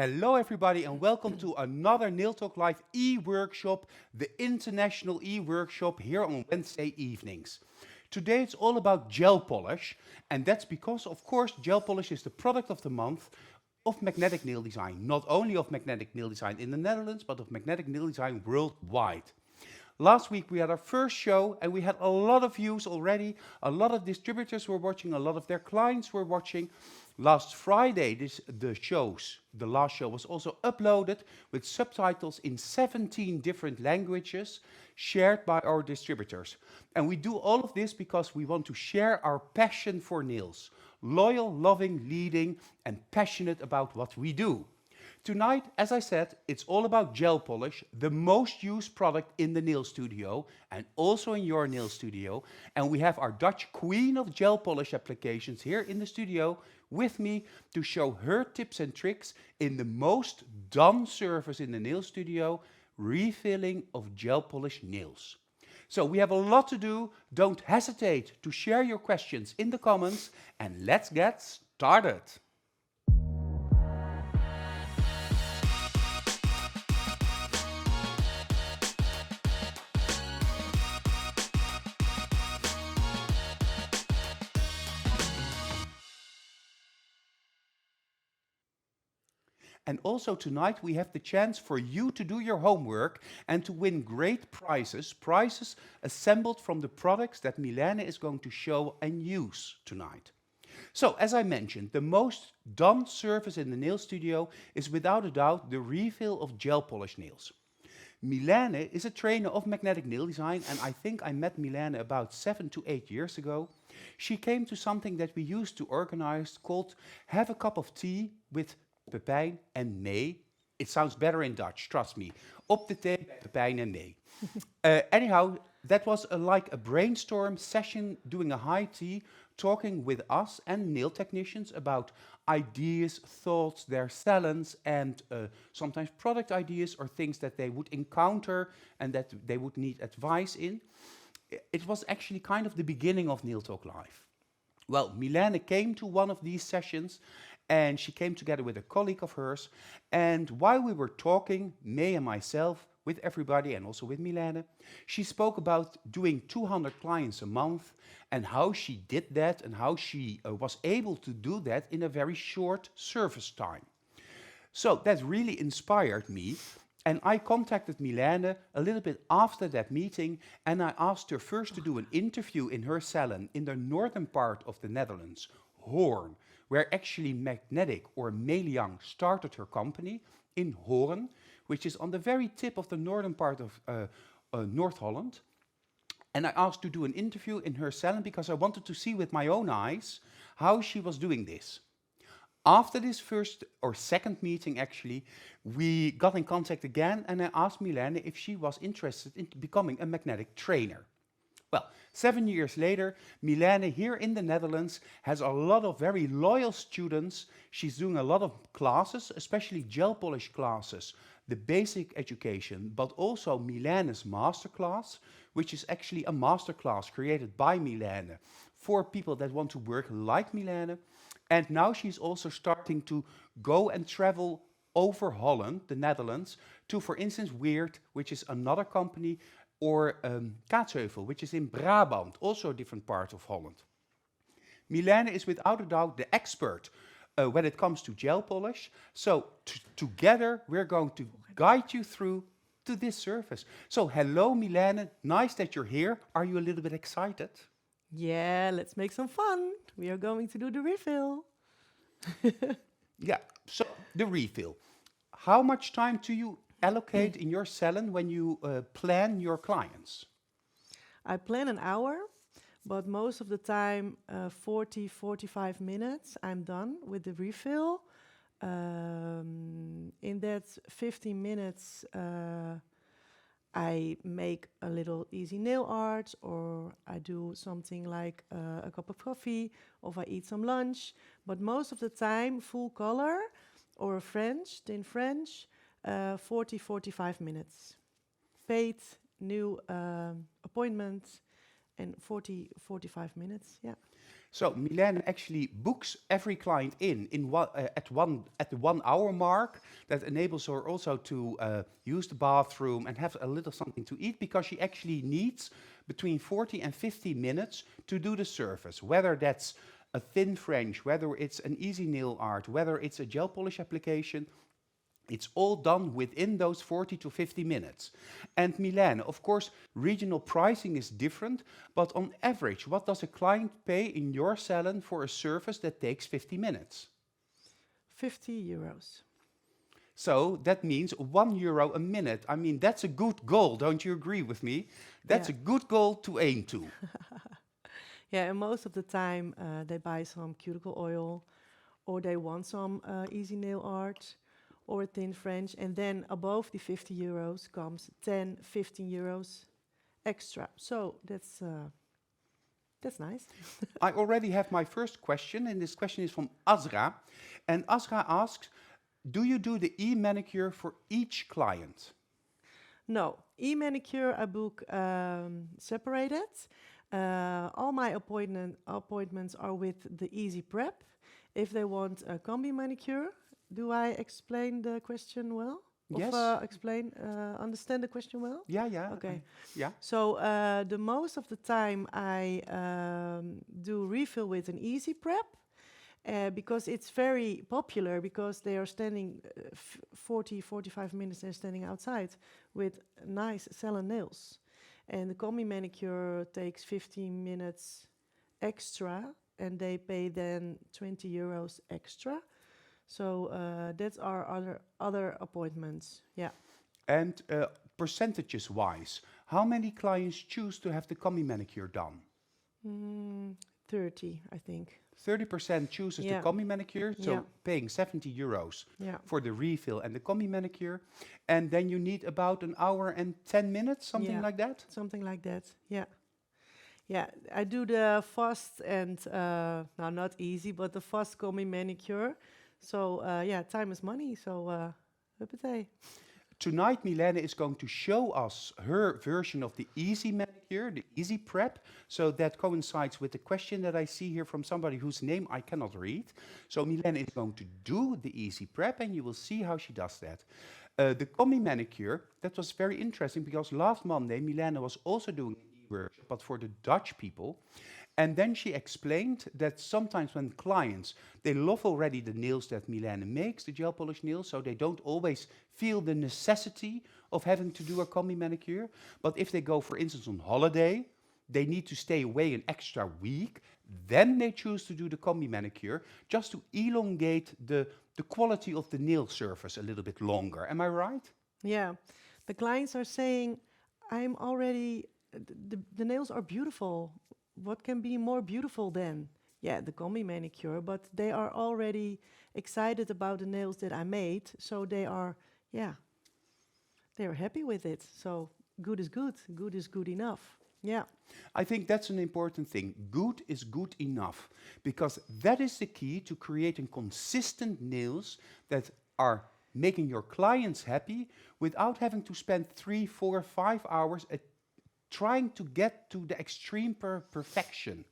Hello, everybody, and welcome to another Nail Talk Live e-workshop, the international e-workshop here on Wednesday evenings. Today it's all about gel polish, and that's because, of course, gel polish is the product of the month of magnetic nail design. Not only of magnetic nail design in the Netherlands, but of magnetic nail design worldwide. Last week we had our first show and we had a lot of views already. A lot of distributors were watching, a lot of their clients were watching. Last Friday, the last show was also uploaded with subtitles in 17 different languages shared by our distributors. And we do all of this because we want to share our passion for nails. Loyal, loving, leading, and passionate about what we do. Tonight, as I said, it's all about gel polish, the most used product in the nail studio and also in your nail studio. And we have our Dutch queen of gel polish applications here in the studio with me to show her tips and tricks in the most done service in the nail studio, refilling of gel polish nails. So we have a lot to do. Don't hesitate to share your questions in the comments and let's get started. And also tonight we have the chance for you to do your homework and to win great prizes, prizes assembled from the products that Mylene is going to show and use tonight. So, as I mentioned, the most done service in the nail studio is without a doubt the refill of gel polish nails. Mylene is a trainer of magnetic nail design, and I think I met Mylene about 7 to 8 years ago. She came to something that we used to organize called Have a Cup of Tea with Pepijn en May. It sounds better in Dutch, trust me. Op de thee bij Pepijn en May. Anyhow, that was like a brainstorm session doing a high tea, talking with us and nail technicians about ideas, thoughts, their talents, and sometimes product ideas or things that they would encounter and that they would need advice in. It was actually kind of the beginning of Nail Talk Live. Well, Mylene came to one of these sessions and she came together with a colleague of hers. And while we were talking, May and myself, with everybody and also with Mylene, she spoke about doing 200 clients a month and how she did that and how she was able to do that in a very short service time. So that really inspired me. And I contacted Mylene a little bit after that meeting and I asked her first to do an interview in her salon in the northern part of the Netherlands, Hoorn, where actually Magnetic or Meliang started her company in Hoorn, which is on the very tip of the northern part of North Holland. And I asked to do an interview in her salon because I wanted to see with my own eyes how she was doing this. After this first or second meeting, actually, we got in contact again and I asked Mylene if she was interested in becoming a magnetic trainer. Well, 7 years later, Mylene here in the Netherlands has a lot of very loyal students. She's doing a lot of classes, especially gel polish classes, the basic education, but also Mylene's masterclass, which is actually a masterclass created by Mylene for people that want to work like Mylene. And now she's also starting to go and travel over Holland, the Netherlands, to, for instance, Weird, which is another company, or Kaatsheuvel, which is in Brabant, also a different part of Holland. Mylene is without a doubt the expert when it comes to gel polish. So together we're going to guide you through to this service. So hello Mylene, nice that you're here. Are you a little bit excited? Yeah, let's make some fun. We are going to do the refill. Yeah, so the refill. How much time do you allocate in your salon when you plan your clients? I plan an hour, but most of the time, 45 minutes, I'm done with the refill. In that 15 minutes, I make a little easy nail art, or I do something like a cup of coffee, or I eat some lunch. But most of the time, full color, or French, thin French, 45 minutes. Fade, new appointment, and 45 minutes, yeah. So Mylene actually books every client at the 1 hour mark. That enables her also to use the bathroom and have a little something to eat, because she actually needs between 40 and 50 minutes to do the service, whether that's a thin French, whether it's an easy nail art, whether it's a gel polish application. It's all done within those 40 to 50 minutes. And Mylene, of course, regional pricing is different, but on average, what does a client pay in your salon for a service that takes 50 minutes? 50 euros. So that means €1 a minute. I mean, that's a good goal, don't you agree with me? That's Yeah. a good goal to aim to. Yeah, and most of the time they buy some cuticle oil, or they want some easy nail art or a thin French, and then above the 50 euros comes 10, 15 euros extra. So that's nice. I already have my first question, and this question is from Azra. And Azra asks, do you do the e-manicure for each client? No, e-manicure I book separated. All my appointments are with the easy prep. If they want a combi manicure, do I explain the question well? Yes. Understand the question well? Yeah. Okay. Yeah. So the most of the time I do refill with an easy prep because it's very popular, because they are standing 40, 45 minutes, they're standing outside with nice salon nails. And the combi manicure takes 15 minutes extra, and they pay then 20 euros extra. So that's our other appointments. Yeah. And percentages-wise, how many clients choose to have the combi manicure done? 30, I think. 30% chooses Yeah. the combi manicure, so Yeah. paying 70 euros Yeah. for the refill and the combi manicure. And then you need about an hour and 10 minutes, something Yeah. like that? Something like that. Yeah. Yeah, I do the fast and now not easy, but the fast combi manicure. So yeah, time is money. So huppatee. Tonight, Mylene is going to show us her version of the easy manicure, the easy prep. So that coincides with the question that I see here from somebody whose name I cannot read. So Mylene is going to do the easy prep, and you will see how she does that. The combi manicure, that was very interesting, because last Monday, Mylene was also doing an e-workshop, but for the Dutch people. And then she explained that sometimes when clients, they love already the nails that Mylene makes, the gel polish nails, so they don't always feel the necessity of having to do a combi manicure. But if they go, for instance, on holiday, they need to stay away an extra week, then they choose to do the combi manicure, just to elongate the quality of the nail surface a little bit longer. Am I right? Yeah, the clients are saying, I'm already, the nails are beautiful. What can be more beautiful than, yeah, the combi manicure, but they are already excited about the nails that I made. So they are, yeah, they are happy with it. So good is good. Good is good enough. Yeah. I think that's an important thing. Good is good enough, because that is the key to creating consistent nails that are making your clients happy without having to spend 3, 4, 5 hours trying to get to the extreme perfection.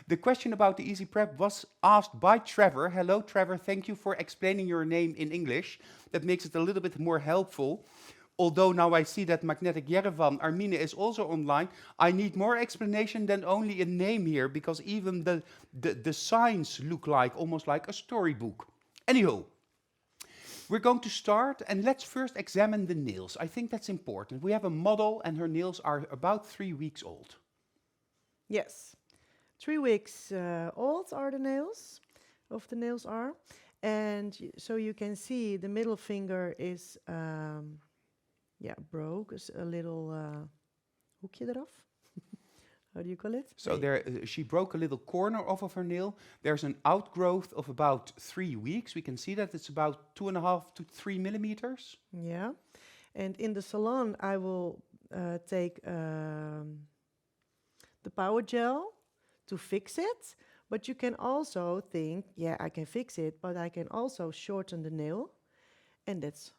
The question about the easy prep was asked by Trevor. Hello, Trevor. Thank you for explaining your name in English. That makes it a little bit more helpful. Although now I see that Magnetic Yerevan, Armine, is also online, I need more explanation than only a name here, because even the signs look like almost like a storybook. Anyhow, we're going to start, and let's first examine the nails. I think that's important. We have a model, and her nails are about 3 weeks old. Yes. 3 weeks old are the nails, are. And so you can see the middle finger is, broke, is a little hoekje eraf. How do you call it? So there, she broke a little corner off of her nail. There's an outgrowth of about 3 weeks. We can see that it's about 2.5 to 3 millimeters. Yeah. And in the salon, I will take the power gel to fix it. But you can also think, yeah, I can fix it, but I can also shorten the nail. And that's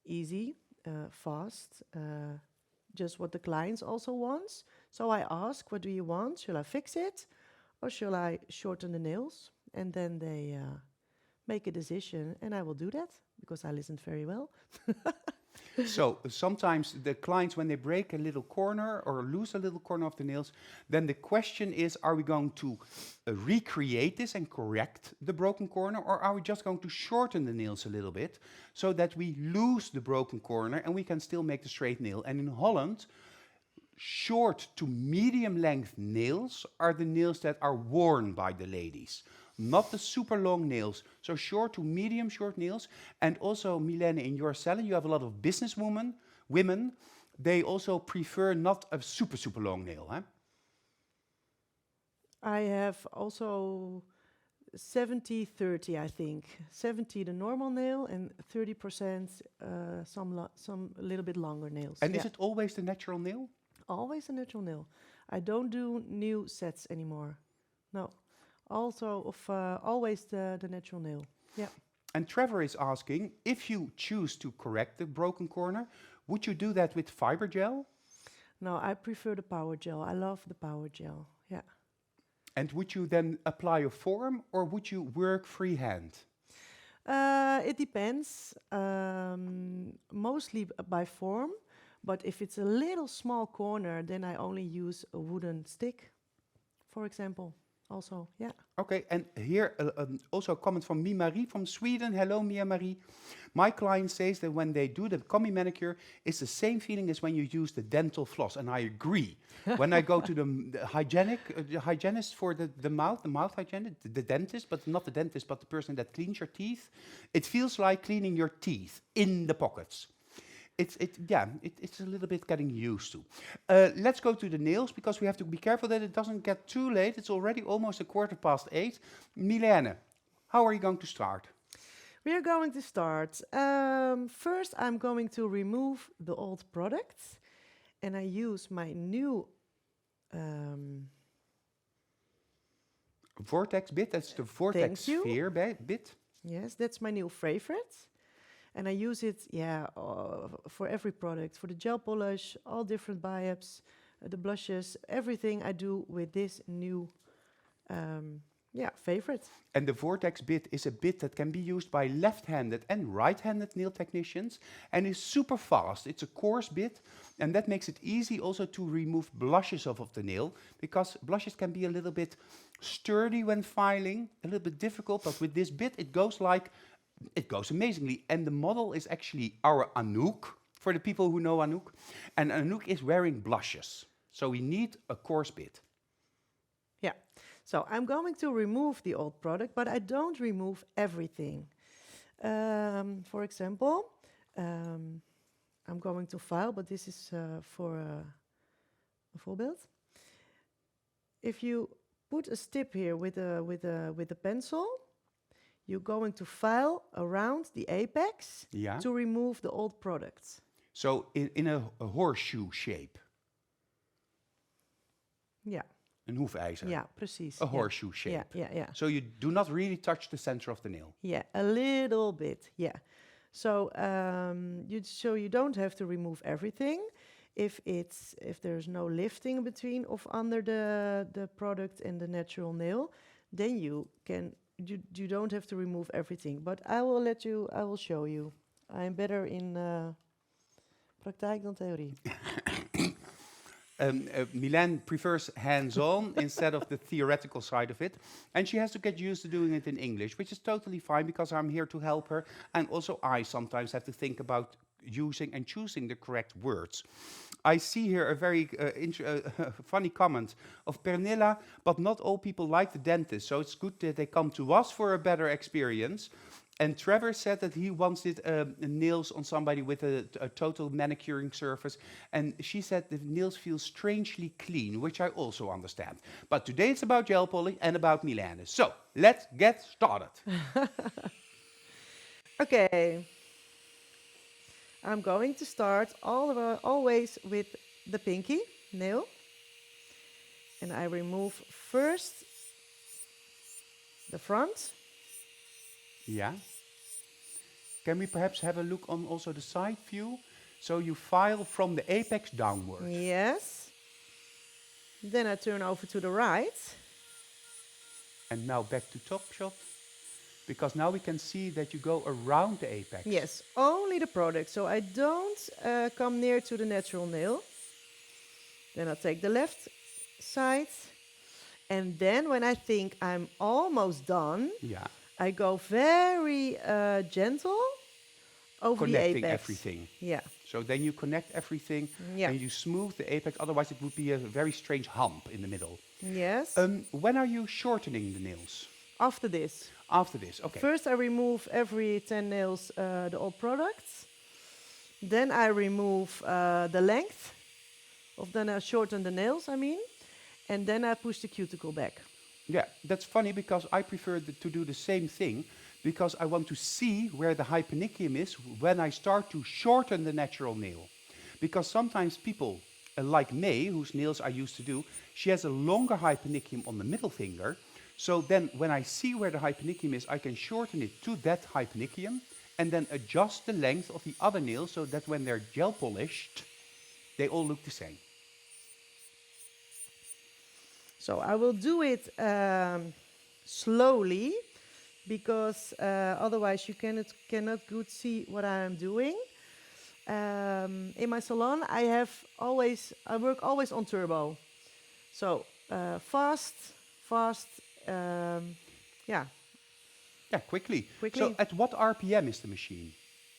easy, fast, just what the clients also wants. So I ask, what do you want? Shall I fix it? or shall I shorten the nails? And then they make a decision, and I will do that because I listened very well. So sometimes the clients, when they break a little corner or lose a little corner of the nails, then the question is, are we going to recreate this and correct the broken corner, or are we just going to shorten the nails a little bit so that we lose the broken corner and we can still make the straight nail? And in Holland, short to medium length nails are the nails that are worn by the ladies, not the super long nails. So short to medium short nails. And also, Mylene, in your salon, you have a lot of women. They also prefer not a super long nail, huh? I have also 70-30, I think. 70 the normal nail and 30% some a little bit longer nails. And is it always the natural nail? Always a natural nail. I don't do new sets anymore. No. Also always the natural nail. Yeah. And Trevor is asking, if you choose to correct the broken corner, would you do that with fiber gel? No, I prefer the power gel. I love the power gel. Yeah. And would you then apply a form, or would you work freehand? It depends. Mostly by form. But if it's a little small corner, then I only use a wooden stick, for example. Also, yeah. Okay, and here also a comment from Marie from Sweden. Hello, Marie. My client says that when they do the combi manicure, it's the same feeling as when you use the dental floss, and I agree. When I go to the hygienist for the mouth hygienist, the dentist, but not the dentist, but the person that cleans your teeth, it feels like cleaning your teeth in the pockets. It's a little bit getting used to. Let's go to the nails, because we have to be careful that it doesn't get too late. It's already almost 8:15. Mylene, how are you going to start? We are going to start. First, I'm going to remove the old products, and I use my new vortex bit. That's the vortex sphere bit. Yes, that's my new favorite. And I use it, for every product, for the gel polish, all different buy-ups, the blushes, everything I do with this new, favorite. And the vortex bit is a bit that can be used by left-handed and right-handed nail technicians, and is super fast. It's a coarse bit, and that makes it easy also to remove blushes off of the nail, because blushes can be a little bit sturdy when filing, a little bit difficult, but with this bit it goes amazingly. And the model is actually our Anouk, for the people who know Anouk. And Anouk is wearing blushes. So we need a coarse bit. Yeah. So I'm going to remove the old product, but I don't remove everything. For example, I'm going to file, but this is for a voorbeeld. If you put a stip here with a pencil, you're going to file around the apex to remove the old products. So in a horseshoe shape. Yeah. Een hoefijzer. Yeah, precies. A horseshoe shape. Yeah. So you do not really touch the center of the nail. Yeah, a little bit. Yeah. So you don't have to remove everything. If there's no lifting between of under the product and the natural nail, then you don't have to remove everything. But I will show you. I'm better in praktijk dan theorie. Mylene prefers hands-on instead of the theoretical side of it. And she has to get used to doing it in English, which is totally fine, because I'm here to help her. And also I sometimes have to think about using and choosing the correct words. I see here a very funny comment of Pernilla, but not all people like the dentist, so it's good that they come to us for a better experience. And Trevor said that he once did nails on somebody with a total manicuring surface, and she said the nails feel strangely clean, which I also understand. But today it's about gel polish and about Mylene. So, let's get started. Okay. I'm going to start always with the pinky nail. And I remove first the front. Yeah. Can we perhaps have a look on also the side view? So you file from the apex downwards. Yes. Then I turn over to the right. And now back to top shot, because now we can see that you go around the apex. Yes, only the product. So I don't come near to the natural nail. Then I'll take the left side. And then when I think I'm almost done, Yeah, I go very gentle over connecting the apex. everything. Yeah. So then you connect everything Yeah. and you smooth the apex, otherwise it would be a very strange hump in the middle. Yes. When are you shortening the nails? After this. After this, okay. First I remove every 10 nails, the old products. Then I remove the length. Then I shorten the nails, I mean. And then I push the cuticle back. Yeah, that's funny because I prefer to do the same thing because I want to see where the hypericium is when I start to shorten the natural nail. Because sometimes people, like May, whose nails I used to do, she has a longer hypericium on the middle finger. So then when I see where the hypericium is, I can shorten it to that hypericium and then adjust the length of the other nails so that when they're gel polished, they all look the same. So I will do it slowly because otherwise you cannot good see what I am doing. In my salon, I work always on turbo. So fast, yeah. Yeah, quickly. Quickly. So at what RPM is the machine?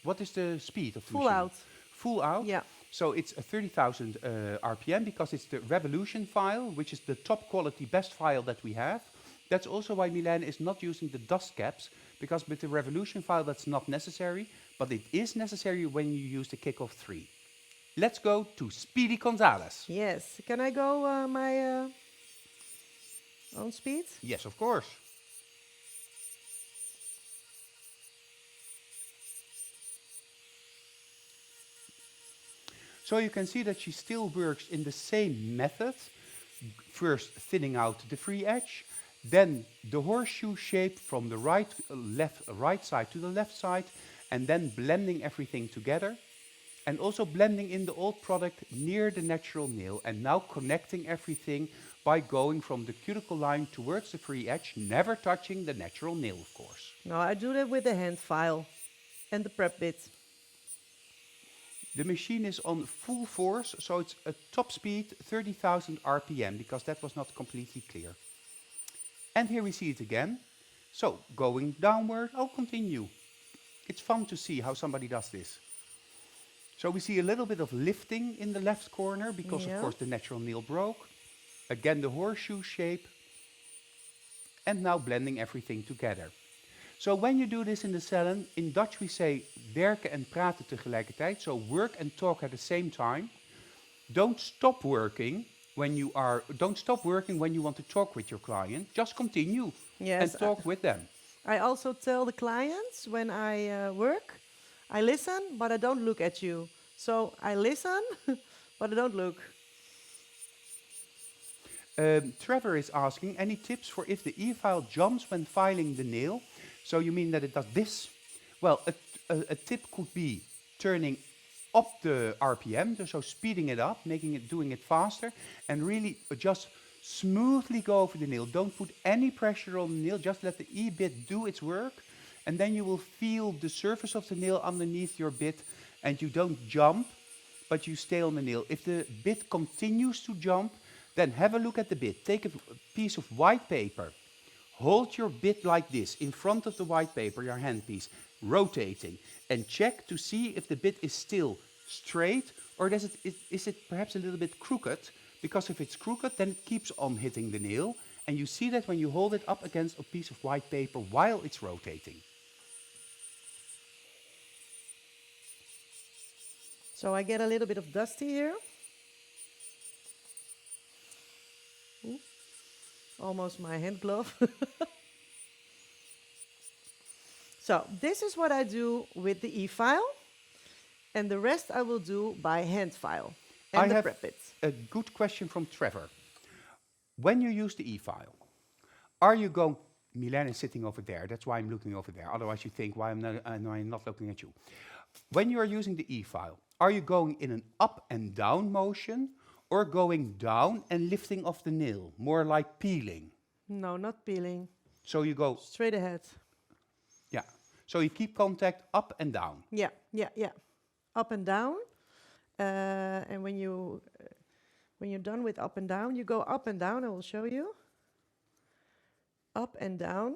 What is the speed of the Full machine? out. Full out? Yeah. So it's a 30,000 RPM because it's the Revolution file, which is the top quality, best file that we have. That's also why Mylene is not using the dust caps, because with the Revolution file that's not necessary, but it is necessary when you use the Kickoff 3. Let's go to Speedy Gonzalez. Yes. Can I go my own speed? Yes, of course. So you can see that she still works in the same method. First thinning out the free edge, then the horseshoe shape from the right side to the left side, and then blending everything together. And also blending in the old product near the natural nail, and now connecting everything by going from the cuticle line towards the free edge, never touching the natural nail, of course. No, I do that with the hand file and the prep bit. The machine is on full force, so it's a top speed 30,000 RPM, because that was not completely clear. And here we see it again. So going downward, I'll continue. It's fun to see how somebody does this. So we see a little bit of lifting in the left corner, because of course the natural nail broke. Again the horseshoe shape. And now blending everything together. So when you do this in the salon, in Dutch we say werken en praten tegelijkertijd. So work and talk at the same time. Don't stop working when you want to talk with your client. Just continue and talk with them. I also tell the clients when I work, I listen, but I don't look at you. So I listen, but I don't look. Trevor is asking, any tips for if the e-file jumps when filing the nail? So you mean that it does this? Well, a tip could be turning up the RPM, so speeding it up, doing it faster, and really just smoothly go over the nail. Don't put any pressure on the nail, just let the e-bit do its work, and then you will feel the surface of the nail underneath your bit, and you don't jump, but you stay on the nail. If the bit continues to jump, then have a look at the bit. Take a piece of white paper. Hold your bit like this, in front of the white paper, your handpiece, rotating, and check to see if the bit is still straight, or is it perhaps a little bit crooked? Because if it's crooked, then it keeps on hitting the nail, and you see that when you hold it up against a piece of white paper while it's rotating. So I get a little bit of dusty here. Ooh, almost my hand glove. So this is what I do with the e-file, and the rest I will do by hand file and the prep bit. A good question from Trevor. When you use the e-file, are you going... Mylene is sitting over there, that's why I'm looking over there. Otherwise you think, why am I not looking at you? When you are using the e-file, are you going in an up and down motion, or going down and lifting off the nail, more like peeling? No, not peeling. So you go, Straight ahead. yeah. So you keep contact up and down. Yeah, yeah, yeah. Up and down. And when you're done with up and down, you go up and down. I will show you. Up and down,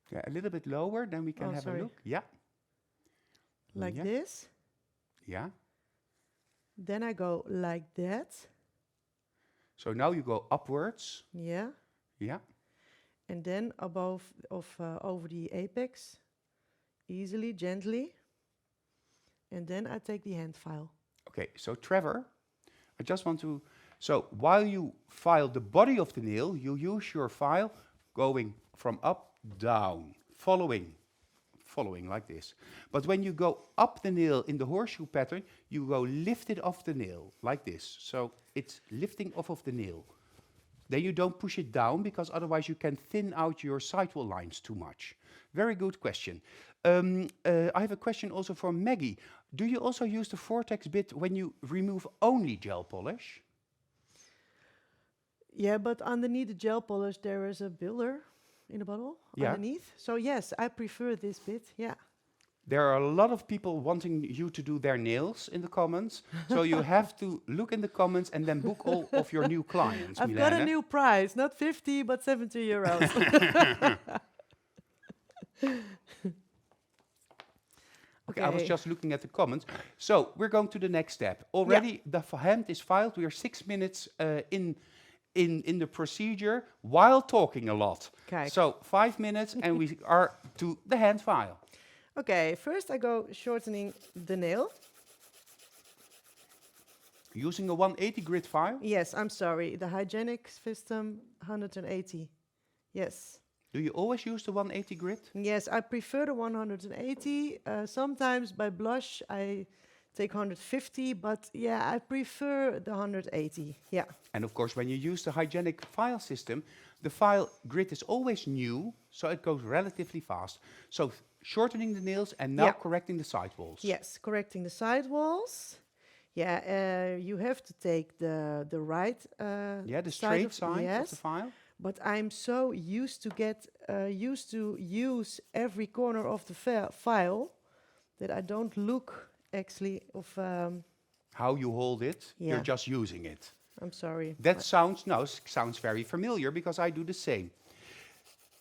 Yeah, a little bit lower, then we can Oh, have sorry. a look. Yeah, like Yeah. this. yeah. Then I go like that. So now you go upwards. Yeah. Yeah. And then over the apex, easily, gently. And then I take the hand file. Okay, so Trevor, I just want to, so while you file the body of the nail, you use your file going from up, down, following like this. But when you go up the nail in the horseshoe pattern, you go lift it off the nail, like this. So it's lifting off of the nail. Then you don't push it down, because otherwise you can thin out your sidewall lines too much. Very good question. I have a question also for Maggie. Do you also use the vortex bit when you remove only gel polish? Yeah, but underneath the gel polish, there is a builder in the bottle Yeah. underneath. So yes, I prefer this bit. Yeah. There are a lot of people wanting you to do their nails in the comments. So you have to look in the comments and then book all of your new clients, I've got a Mylene. new price, not 50, but 70 euros. Okay, I was just looking at the comments. So we're going to the next step. Already the hand is filed. We are 6 minutes in the procedure while talking a lot. Kijk. So 5 minutes and we are to the hand file. Okay, first I go shortening the nail. Using a 180 grit file. Yes, I'm sorry, the hygienic system 180. Yes. Do you always use the 180 grit? Yes, I prefer the 180. Sometimes by blush I take 150, but yeah, I prefer the 180. Yeah. And of course, when you use the hygienic file system, the file grit is always new, so it goes relatively fast. So shortening the nails and now Yeah. correcting the side walls. Yes, correcting the side walls. Yeah, you have to take the right Yeah, the side straight of- side yes. of the file. But I'm so used to use every corner of the file that I don't look actually of. How you hold it, Yeah. you're just using it. I'm sorry. That sounds very familiar, because I do the same.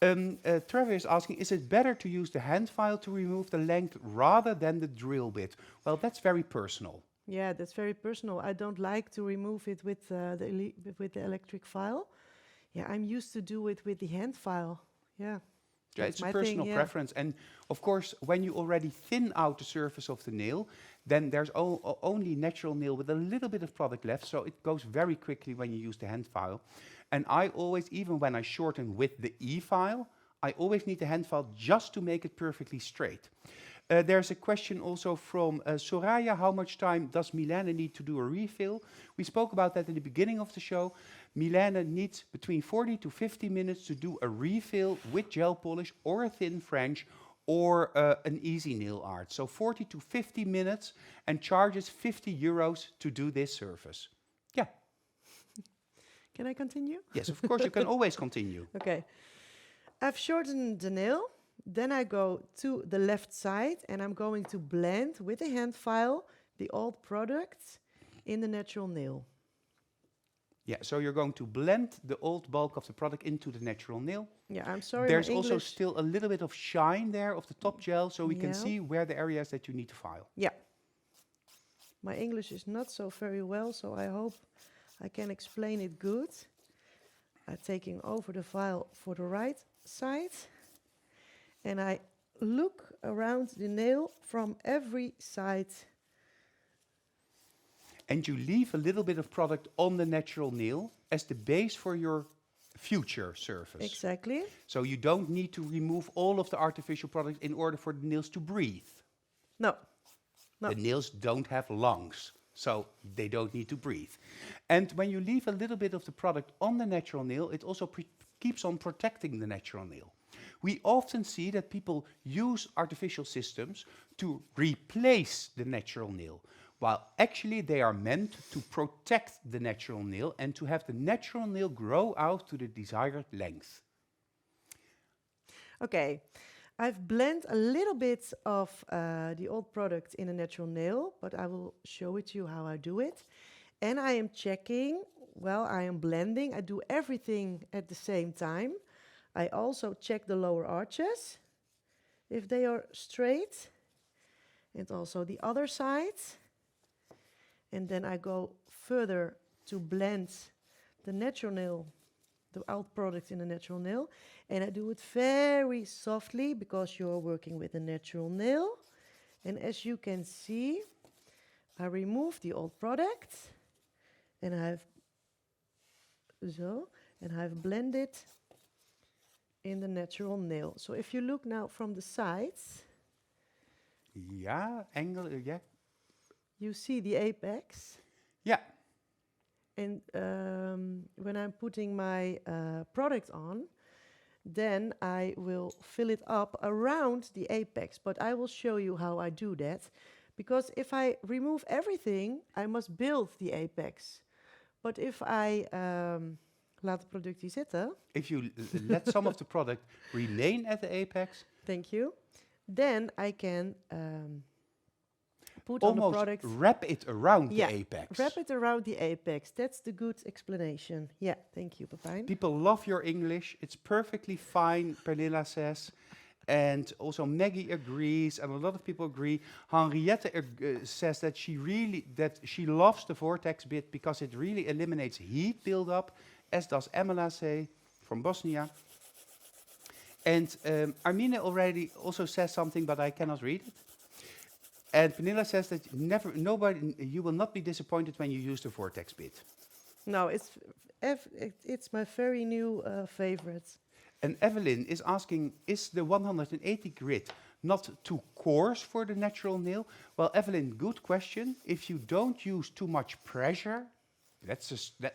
Trevor is asking, is it better to use the hand file to remove the length rather than the drill bit? Well, that's very personal. Yeah, that's very personal. I don't like to remove it with with the electric file. Yeah, I'm used to do it with the hand file. Yeah. Yeah, That's it's a my personal thing, yeah. preference. And of course, when you already thin out the surface of the nail, then there's only natural nail with a little bit of product left. So it goes very quickly when you use the hand file. And I always, even when I shorten with the E-file, I always need the hand file just to make it perfectly straight. There's a question also from Soraya. How much time does Mylene need to do a refill? We spoke about that in the beginning of the show. Mylene needs between 40 to 50 minutes to do a refill with gel polish or a thin French or an easy nail art. So 40 to 50 minutes, and charges 50 euros to do this service. Yeah. Can I continue? Yes, of course, you can always continue. Okay. I've shortened the nail. Then I go to the left side and I'm going to blend with the hand file the old product in the natural nail. Yeah, so you're going to blend the old bulk of the product into the natural nail. Yeah, I'm sorry. There's my also English. still a little bit of shine there of the top gel, so we can Yeah. see where the areas that you need to file. Yeah. My English is not so very well, so I hope I can explain it good. I'm taking over the file for the right side. And I look around the nail from every side. And you leave a little bit of product on the natural nail as the base for your future surface. Exactly. So you don't need to remove all of the artificial product in order for the nails to breathe. No. No. The nails don't have lungs, so they don't need to breathe. And when you leave a little bit of the product on the natural nail, it also keeps on protecting the natural nail. We often see that people use artificial systems to replace the natural nail, while actually they are meant to protect the natural nail and to have the natural nail grow out to the desired length. Okay, I've blended a little bit of the old product in a natural nail, but I will show it to you how I do it. And I am checking, well, I am blending. I do everything at the same time. I also check the lower arches, if they are straight, and also the other side. And then I go further to blend the natural nail, the old product in a natural nail. And I do it very softly because you're working with a natural nail. And as you can see, I remove the old product and I've blended in the natural nail. So if you look now from the sides, Yeah, angle, yeah. you see the apex. Yeah, And when I'm putting my product on, then I will fill it up around the apex. But I will show you how I do that. Because if I remove everything, I must build the apex. But if I laat het product hier zitten, if you let some of the product remain at the apex, thank you, then I can put on the almost product. wrap it around Yeah, the apex. Wrap it around the apex. That's the good explanation. Yeah, thank you, Pepijn. People love your English. It's perfectly fine, Pernilla says. And also Maggie agrees, and a lot of people agree. Henriette says that she loves the vortex bit because it really eliminates heat buildup, as does Emila say from Bosnia. And Armine already also says something, but I cannot read it. And Pernilla says that you will not be disappointed when you use the vortex bit. No, it's my very new favorite. And Evelyn is asking, is the 180 grit not too coarse for the natural nail? Well, Evelyn, good question. If you don't use too much pressure,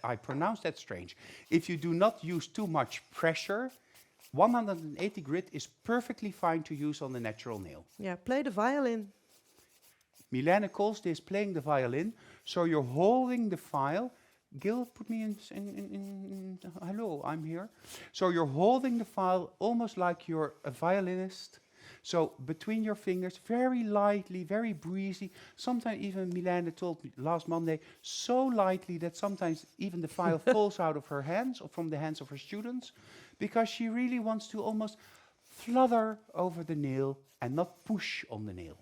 I pronounce that strange. If you do not use too much pressure, 180 grit is perfectly fine to use on the natural nail. Yeah, play the violin. Mylene calls this playing the violin. So you're holding the file. Gil, put me in hello, I'm here. So you're holding the file almost like you're a violinist. So between your fingers, very lightly, very breezy. Sometimes even Mylene told me last Monday, so lightly that sometimes even the file falls out of her hands or from the hands of her students, because she really wants to almost flutter over the nail and not push on the nail.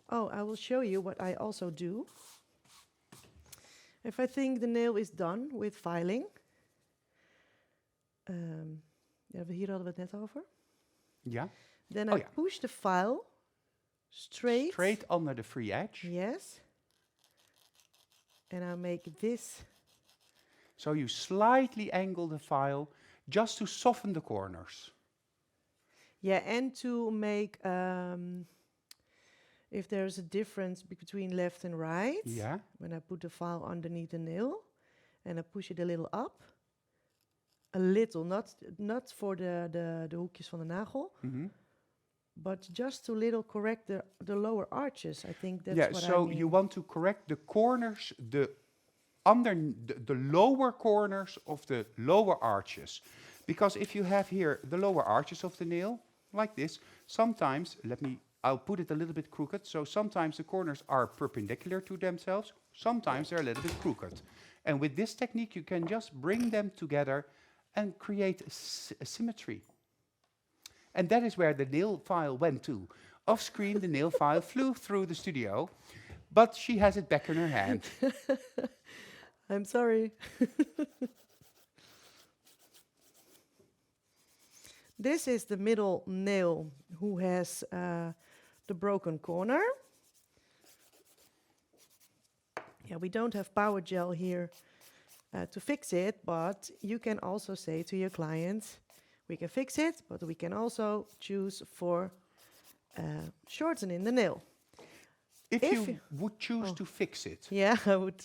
Oh, I will show you what I also do. If I think the nail is done with filing. Hier hadden we het net over. Yeah. Then Oh, I push the file straight. Straight under the free edge. Yes. And I make this. So you slightly angle the file just to soften the corners. Yeah, and to make, if there's a difference between left and right. Yeah. When I put the file underneath the nail and I push it a little up. A little, not for the hoekjes van de nagel. Mm-hmm. But just to little correct the lower arches. I think that's what I so mean. you want to correct the corners, the lower corners of the lower arches. Because if you have here the lower arches of the nail, like this, sometimes, I'll put it a little bit crooked, so sometimes the corners are perpendicular to themselves, sometimes they're a little bit crooked. And with this technique, you can just bring them together and create a symmetry. And that is where the nail file went to. Off screen, the nail file flew through the studio, but she has it back in her hand. I'm sorry. This is the middle nail who has the broken corner. Yeah, we don't have power gel here to fix it, but you can also say to your client, we can fix it, but we can also choose for shortening the nail. If you would choose to fix it, yeah, I would.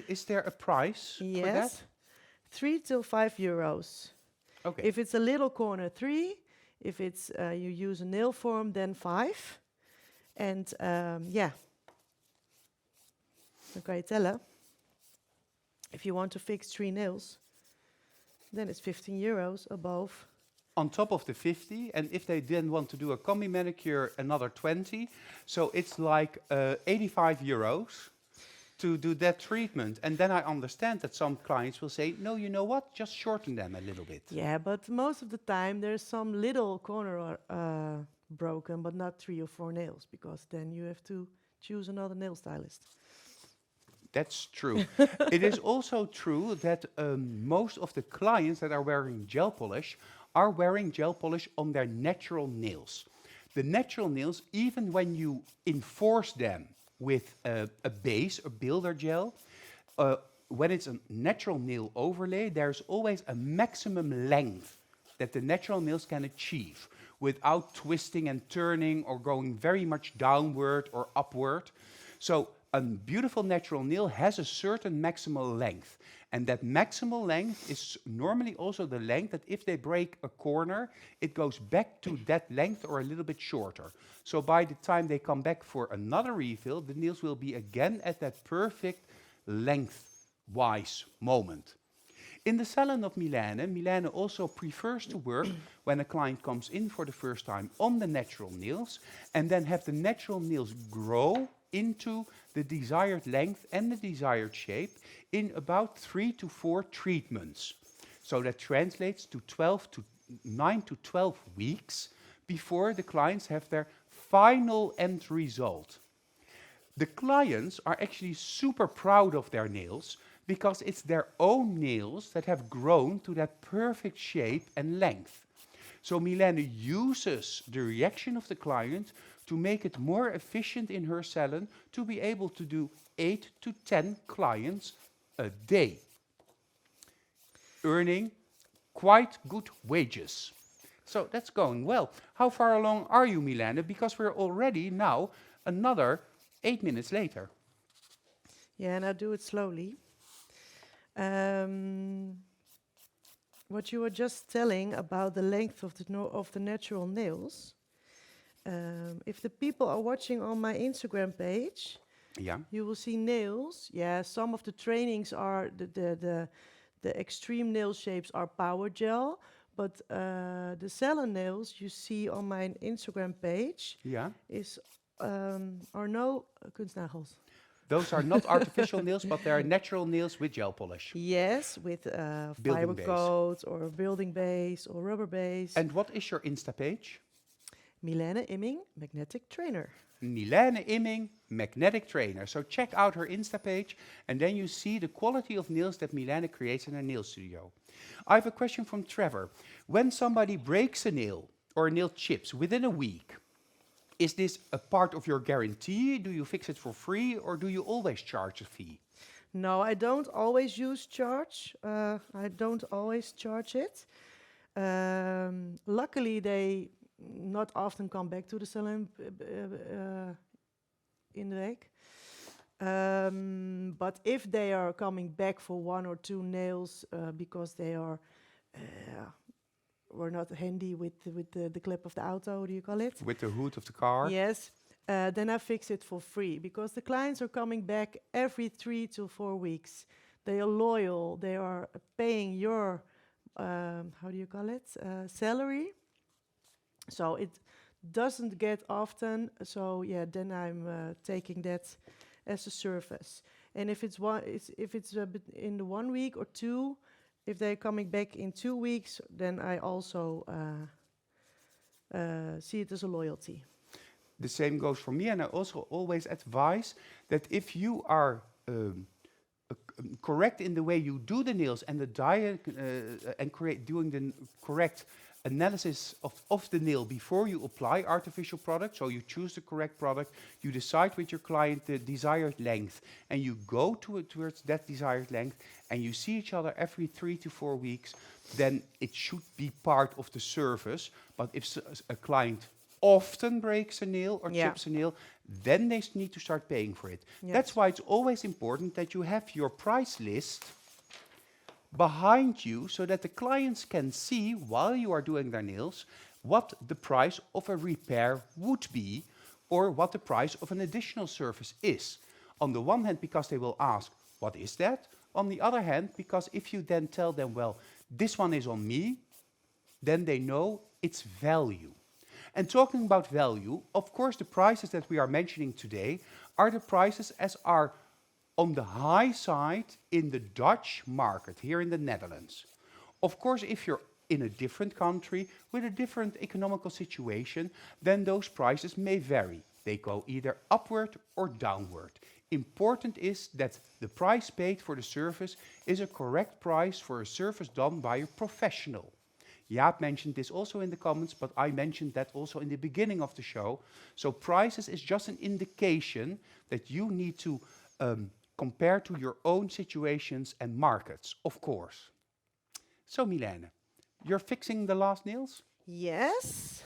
Is there a price for that? 3 to 5 euros. Okay. If it's a little corner, 3. If it's you use a nail form, then 5. And yeah, dan kan je tellen. If you want to fix 3 nails, then it's 15 euros above. On top of the 50, and if they then want to do a combi manicure, another 20. So it's like 85 euros to do that treatment. And then I understand that some clients will say, no, you know what, just shorten them a little bit. Yeah, but most of the time there's some little corner broken, but not 3 or 4 nails, because then you have to choose another nail stylist. That's true. It is also true that most of the clients that are wearing gel polish are wearing gel polish on their natural nails. The natural nails, even when you enforce them with a base, a builder gel, when it's a natural nail overlay, there's always a maximum length that the natural nails can achieve without twisting and turning or going very much downward or upward. So a beautiful natural nail has a certain maximal length. And that maximal length is normally also the length that if they break a corner, it goes back to that length or a little bit shorter. So by the time they come back for another refill, the nails will be again at that perfect length-wise moment. In the salon of Mylene, Mylene also prefers to work when a client comes in for the first time on the natural nails and then have the natural nails grow into the desired length and the desired shape in about 3 to 4 treatments. So that translates to 9 to 12 weeks before the clients have their final end result. The clients are actually super proud of their nails because it's their own nails that have grown to that perfect shape and length. So Mylene uses the reaction of the client to make it more efficient in her salon to be able to do 8 to 10 clients a day, earning quite good wages. So that's going well. How far along are you, Mylene? Because we're already now another 8 minutes later. Yeah, and I do it slowly. What you were just telling about the length of the natural nails. If the people are watching on my Instagram page, Yeah. you will see nails. Yeah, some of the trainings are the extreme nail shapes are power gel, but the salon nails you see on my Instagram page Yeah. are no kunstnagels. Those are not artificial nails, but they are natural nails with gel polish. Yes, with Building fiber base. coat or building base or rubber base. And what is your Insta page? Mylene Imming, magnetic trainer. Mylene Imming, magnetic trainer. So check out her Insta page and then you see the quality of nails that Mylene creates in her nail studio. I have a question from Trevor. When somebody breaks a nail or a nail chips within a week, is this a part of your guarantee? Do you fix it for free or do you always charge a fee? No, I don't always charge it. Luckily, they not often come back to the salon in the week. But if they are coming back for 1 or 2 nails because they were not handy with the clip of the auto, what do you call it? With the hood of the car? Yes. Then I fix it for free because the clients are coming back every 3 to 4 weeks. They are loyal. They are paying your, salary. So it doesn't get often. So yeah, then I'm taking that as a service. And if it's in the 1 week or 2, if they're coming back in 2 weeks, then I also see it as a loyalty. The same goes for me, and I also always advise that if you are correct in the way you do the nails and the diet and doing the correct analysis of the nail before you apply artificial products, so you choose the correct product, you decide with your client the desired length, and you go towards that desired length, and you see each other every 3 to 4 weeks, then it should be part of the service. But if a client often breaks a nail or chips a nail, then they need to start paying for it. Yes. That's why it's always important that you have your price list behind you so that the clients can see while you are doing their nails what the price of a repair would be or what the price of an additional service is. On the one hand, because they will ask, what is that? On the other hand, because if you then tell them, well, this one is on me, then they know its value. And talking about value, of course, the prices that we are mentioning today are the prices as are on the high side in the Dutch market, here in the Netherlands. Of course, if you're in a different country with a different economical situation, then those prices may vary. They go either upward or downward. Important is that the price paid for the service is a correct price for a service done by a professional. Jaap mentioned this also in the comments, but I mentioned that also in the beginning of the show. So prices is just an indication that you need to compare to your own situations and markets, of course. So Mylene, you're fixing the last nails? Yes.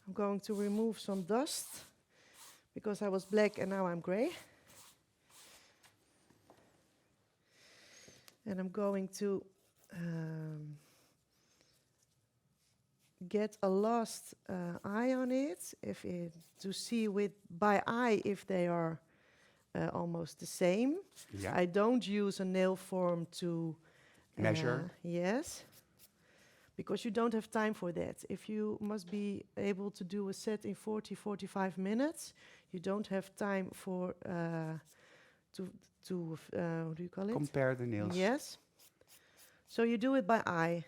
I'm going to remove some dust because I was black and now I'm gray. And I'm going to get a last eye on it, to see by eye if they are almost the same. Yeah. I don't use a nail form to Measure. Yes, because you don't have time for that. If you must be able to do a set in 45 minutes, you don't have time for what do you call it? Compare the nails. Yes. So you do it by eye.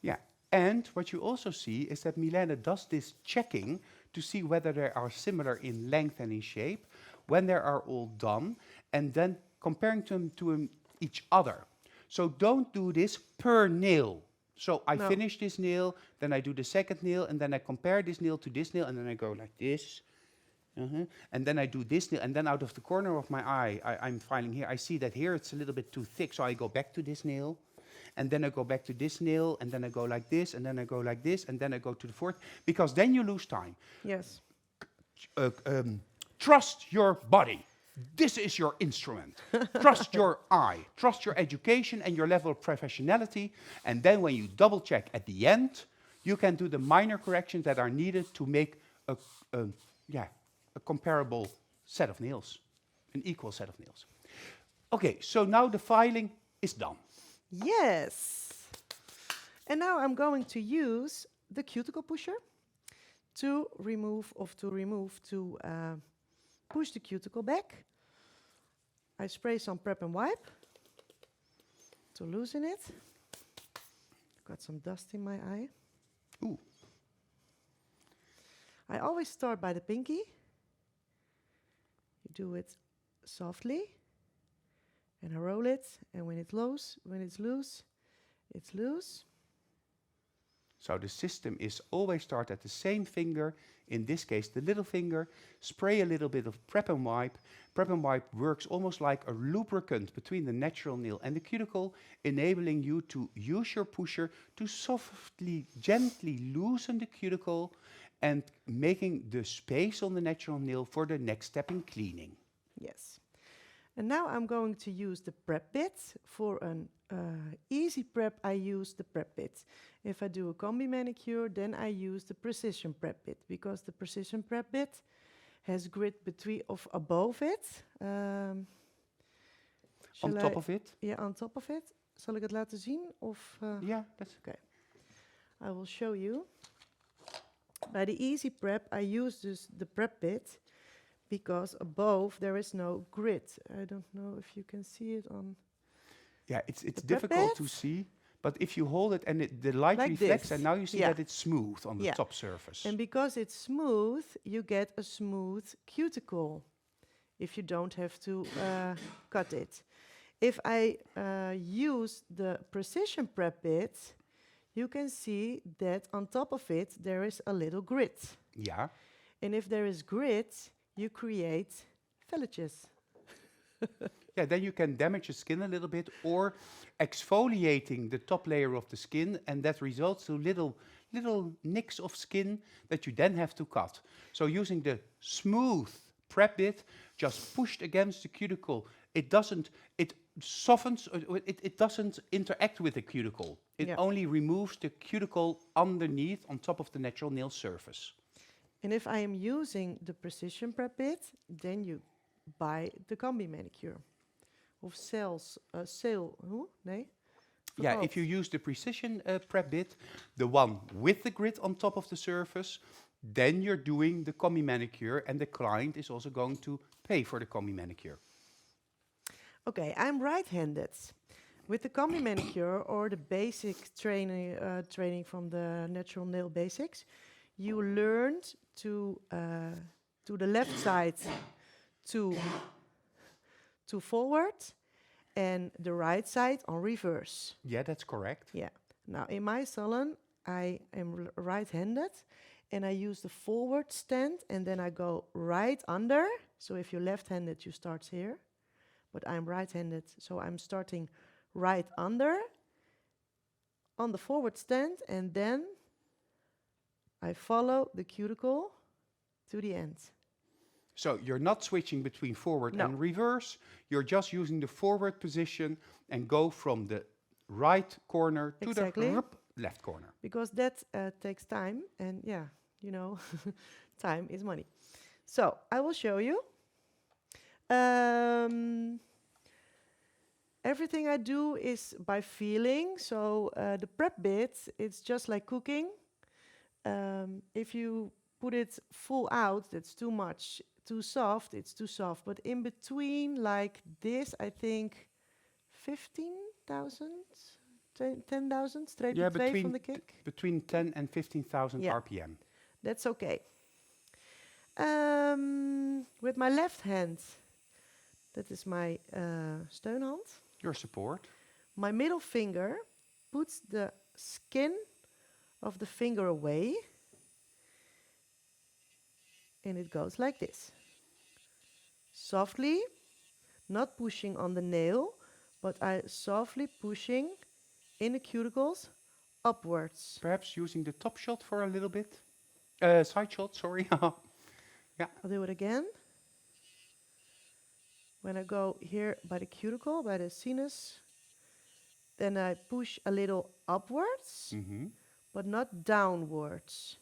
Yeah. And what you also see is that Mylene does this checking to see whether they are similar in length and in shape, when they are all done, and then comparing them to each other. So don't do this per nail. So I finish this nail, then I do the second nail, and then I compare this nail to this nail, and then I go like this. And then I do this nail, and then out of the corner of my eye, I'm filing here, I see that here it's a little bit too thick, so I go back to this nail, and then I go back to this nail, and then I go like this, and then I go like this, and then I go to the fourth, because then you lose time. Yes. Trust your body. This is your instrument. Trust your eye. Trust your education and your level of professionality. And then when you double check at the end, you can do the minor corrections that are needed to make a comparable set of nails, an equal set of nails. Okay, so now the filing is done. Yes. And now I'm going to use the cuticle pusher to push the cuticle back. I spray some prep and wipe to loosen it. Got some dust in my eye. Ooh. I always start by the pinky. You do it softly, and I roll it. And when it's loose, it's loose. So the system is always start at the same finger, in this case the little finger, spray a little bit of prep and wipe. Prep and wipe works almost like a lubricant between the natural nail and the cuticle, enabling you to use your pusher to softly, gently loosen the cuticle and making the space on the natural nail for the next step in cleaning. Yes. And now I'm going to use the prep bit. For an easy prep, I use the prep bit. If I do a combi manicure, then I use the precision prep bit, because the precision prep bit has grit above it. On top of it? Yeah, on top of it. Zal ik het laten zien? Of, Yeah, that's okay. I will show you. By the easy prep, I use the prep bit, because above there is no grit. I don't know if you can see it on. Yeah, it's the difficult prep to see, but if you hold it and the light like reflects, this. and now you see Yeah. that it's smooth on the Yeah. top surface. And because it's smooth, you get a smooth cuticle if you don't have to cut it. If I use the precision prep bit, you can see that on top of it there is a little grit. Yeah. And if there is grit, you create velletjes. Yeah, then you can damage the skin a little bit, or exfoliating the top layer of the skin, and that results to little nicks of skin that you then have to cut. So using the smooth prep bit, just pushed against the cuticle, it softens, it doesn't interact with the cuticle. It only removes the cuticle underneath on top of the natural nail surface. And if I am using the precision prep bit, then you buy the combi manicure. Of Yeah, if you use the precision prep bit, the one with the grid on top of the surface, then you're doing the combi manicure and the client is also going to pay for the combi manicure. Okay, I'm right-handed. With the combi manicure or the basic training from the natural nail basics, you learned to the left side to forward and the right side on reverse. Yeah, that's correct. Yeah. Now in my salon, I am right-handed and I use the forward stand and then I go right under. So if you're left-handed, you start here, but I'm right-handed, so I'm starting right under on the forward stand and then I follow the cuticle to the end. So you're not switching between forward and reverse. You're just using the forward position and go from the right corner to the left corner. Because that takes time and yeah, you know, time is money. So I will show you. Everything I do is by feeling. So the prep bit, it's just like cooking. If you put it full out, that's too much. Too soft, it's too soft. But in between, like this, I think 15,000, 10,000 straight away from the kick. Between 10 and 15,000 RPM. That's okay. With my left hand, that is my steunhand. Your support. My middle finger puts the skin of the finger away. And it goes like this. Softly, not pushing on the nail, but I softly pushing in the cuticles upwards. Perhaps using the top shot for a little bit. Side shot, sorry. Yeah. I'll do it again. When I go here by the cuticle, by the sinus, then I push a little upwards, but not downwards.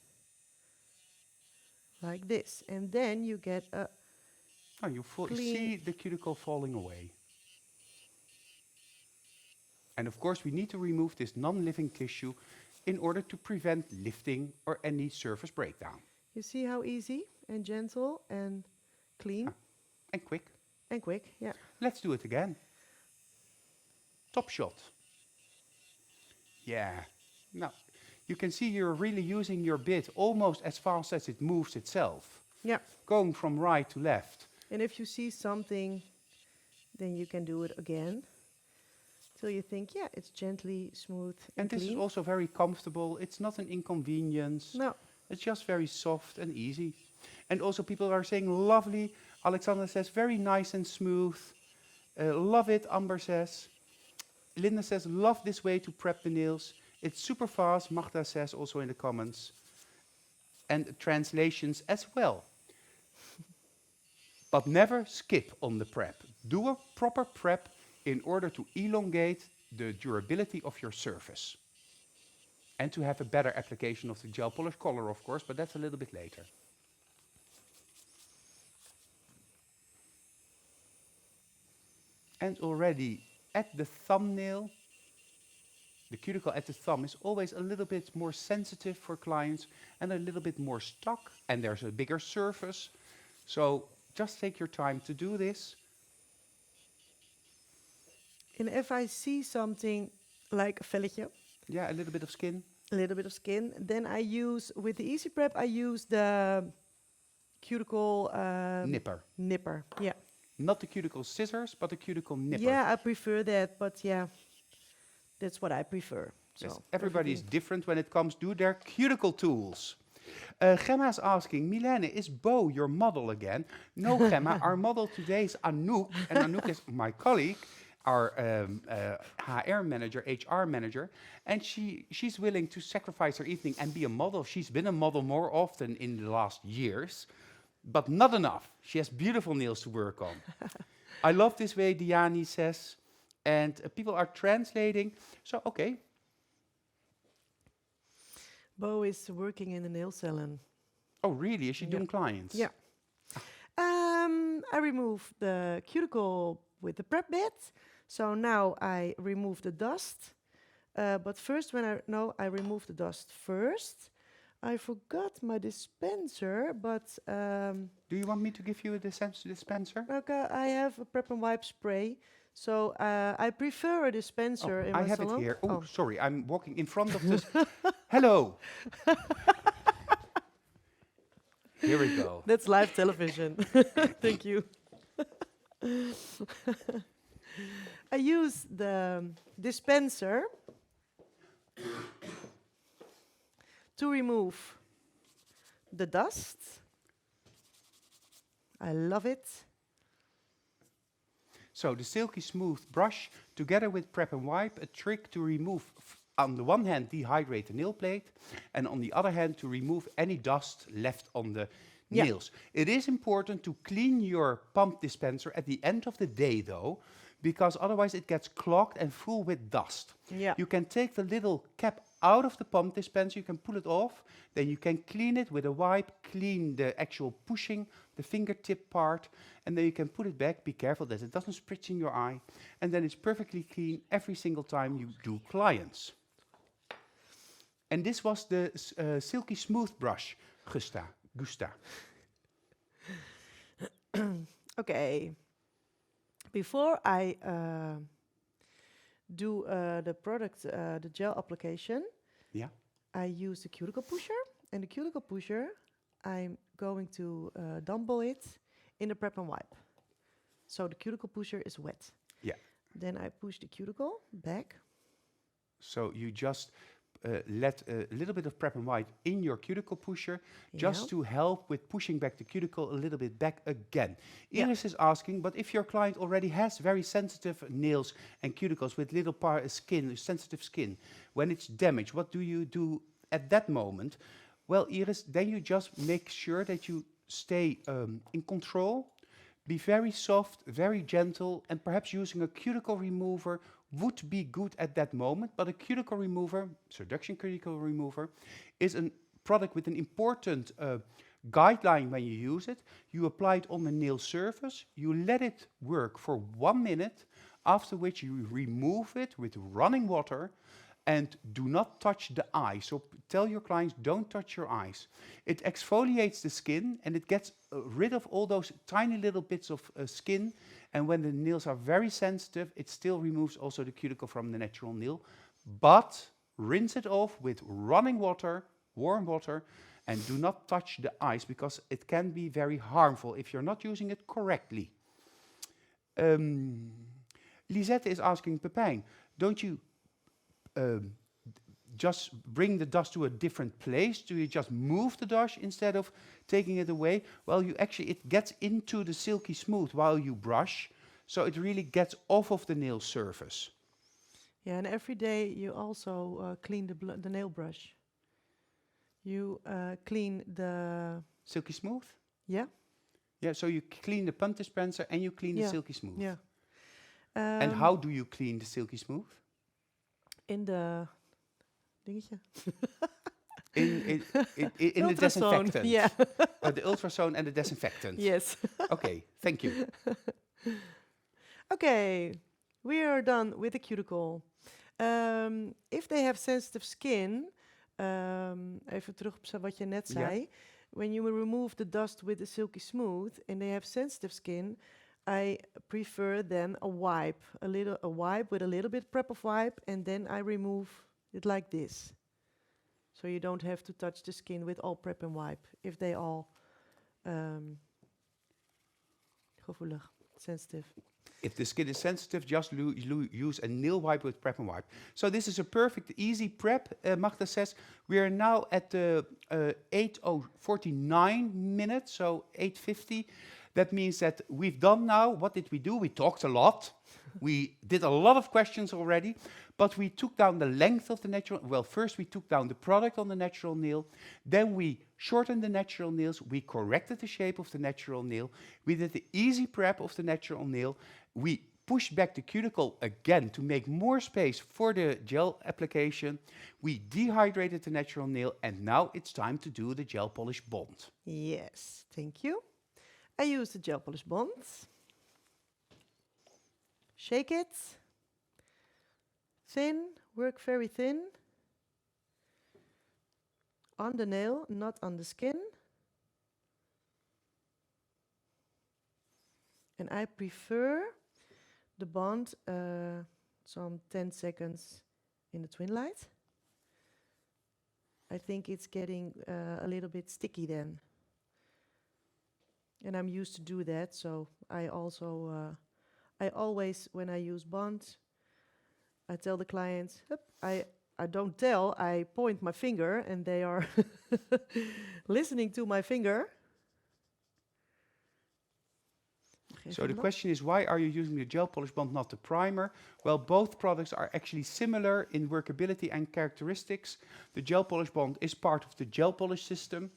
Like this, and then you get a you see the cuticle falling away. And of course we need to remove this non-living tissue in order to prevent lifting or any surface breakdown. You see how easy and gentle and clean? And quick. And quick, yeah. Let's do it again. Top shot. Yeah. Now, you can see you're really using your bit almost as fast as it moves itself. Yeah. Going from right to left. And if you see something, then you can do it again. Till you think, yeah, it's gently smooth and this clean. is also very comfortable. It's not an inconvenience. No. It's just very soft and easy. And also people are saying lovely. Alexander says very nice and smooth. Love it, Amber says. Linda says love this way to prep the nails. It's super fast, Magda says also in the comments. And translations as well. But never skip on the prep. Do a proper prep in order to elongate the durability of your surface. And to have a better application of the gel polish color, of course, but that's a little bit later. And already at the thumbnail, the cuticle at the thumb is always a little bit more sensitive for clients and a little bit more stuck, and there's a bigger surface. So just take your time to do this. And if I see something like a velletje, yeah, a little bit of skin. A little bit of skin, then I use, with the Easy Prep, I use the cuticle nipper, yeah. Not the cuticle scissors, but the cuticle nipper. Yeah, I prefer that, but yeah, that's what I prefer. So yes, everybody is different when it comes to their cuticle tools. Gemma is asking, Mylene, is Bo your model again? No, Gemma, our model today is Anouk, and Anouk is my colleague, our HR manager, and she's willing to sacrifice her evening and be a model. She's been a model more often in the last years, but not enough. She has beautiful nails to work on. I love this way, Diani says, and people are translating. So, okay. Bo is working in the nail salon. Oh, really? Is she doing clients? Yeah. I remove the cuticle with the prep bit. So now I remove the dust. But first, I remove the dust first. I forgot my dispenser, but Do you want me to give you a dispenser? okay, I have a prep and wipe spray. So I prefer a dispenser in I my have it salon. here. Oh, sorry, I'm walking in front of this. Hello. Here we go. That's live television. Thank you. I use the dispenser to remove the dust. I love it. So the silky smooth brush together with prep and wipe, a trick to remove, on the one hand, dehydrate the nail plate, and on the other hand, to remove any dust left on the nails. It is important to clean your pump dispenser at the end of the day, though, because otherwise it gets clogged and full with dust. Yeah. You can take the little cap out of the pump dispenser, you can pull it off, then you can clean it with a wipe, clean the actual pushing, the fingertip part, and then you can put it back. Be careful that it doesn't spritz in your eye, and then it's perfectly clean every single time you do clients. And this was the silky smooth brush, Gusta. Okay. Before I do the product, the gel application, Yeah. I use the cuticle pusher. And the cuticle pusher, I'm going to dumble it in the prep and wipe. So the cuticle pusher is wet. Yeah. Then I push the cuticle back. So you just let a little bit of prep and wipe in your cuticle pusher, just to help with pushing back the cuticle a little bit back again. Iris is asking, but if your client already has very sensitive nails and cuticles with little skin, sensitive skin, when it's damaged, what do you do at that moment? Well, Iris, then you just make sure that you stay in control, be very soft, very gentle, and perhaps using a cuticle remover would be good at that moment. But a cuticle remover, seduction cuticle remover, is a product with an important guideline when you use it. You apply it on the nail surface, you let it work for 1 minute, after which you remove it with running water and do not touch the eye. So tell your clients, don't touch your eyes. It exfoliates the skin and it gets rid of all those tiny little bits of skin. And when the nails are very sensitive, it still removes also the cuticle from the natural nail. But rinse it off with running water, warm water, and do not touch the eyes because it can be very harmful if you're not using it correctly. Lisette is asking, Pepijn, don't you just bring the dust to a different place? Do you just move the dust instead of taking it away? Well, it gets into the silky smooth while you brush, so it really gets off of the nail surface. Yeah, and every day you also clean the nail brush. You clean the... Silky smooth? Yeah. Yeah, so you clean the pump dispenser and you clean the silky smooth. Yeah. And how do you clean the silky smooth? In the dingetje. in the disinfectant. Yeah. The ultrasound and the disinfectant. Yes. Okay, thank you. Okay, we are done with the cuticle. If they have sensitive skin, even terug op wat je net zei. When you remove the dust with the silky smooth and they have sensitive skin, I prefer then a wipe with a little bit prep of wipe, and then I remove it like this. So you don't have to touch the skin with all prep and wipe if they all gevoelig, sensitive. If the skin is sensitive, just use a nail wipe with prep and wipe. So this is a perfect, easy prep. Magda says we are now at the 8:49 minutes, so 8:50. That means that we've done now, what did we do? We talked a lot. We did a lot of questions already, but we took down the length of the natural, well, first we took down the product on the natural nail, then we shortened the natural nails, we corrected the shape of the natural nail, we did the easy prep of the natural nail, we pushed back the cuticle again to make more space for the gel application, we dehydrated the natural nail, and now it's time to do the gel polish bond. Yes, thank you. I use the gel polish bond. Shake it. Thin, work very thin on the nail, not on the skin. And I prefer the bond some 10 seconds in the twin light. I think it's getting a little bit sticky then. And I'm used to do that, so I also, I always, when I use bond, I tell the clients, I don't tell, I point my finger and they are listening to my finger. So the question is, why are you using the gel polish bond, not the primer? Well, both products are actually similar in workability and characteristics. The gel polish bond is part of the gel polish system.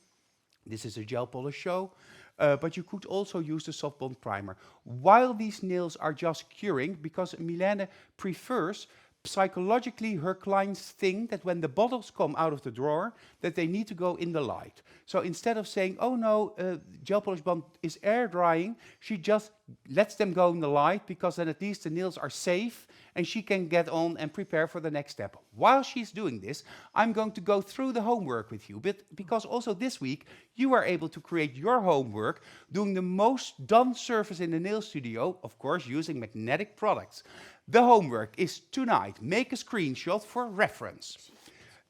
This is a gel polish show, but you could also use the soft bond primer. While these nails are just curing, because Mylene prefers psychologically her clients think that when the bottles come out of the drawer, that they need to go in the light. So instead of saying, oh no, gel polish bond is air drying, she just lets them go in the light, because then at least the nails are safe and she can get on and prepare for the next step. While she's doing this, I'm going to go through the homework with you, but because also this week you are able to create your homework doing the most done surface in the nail studio, of course using magnetic products. The homework is tonight, make a screenshot for reference.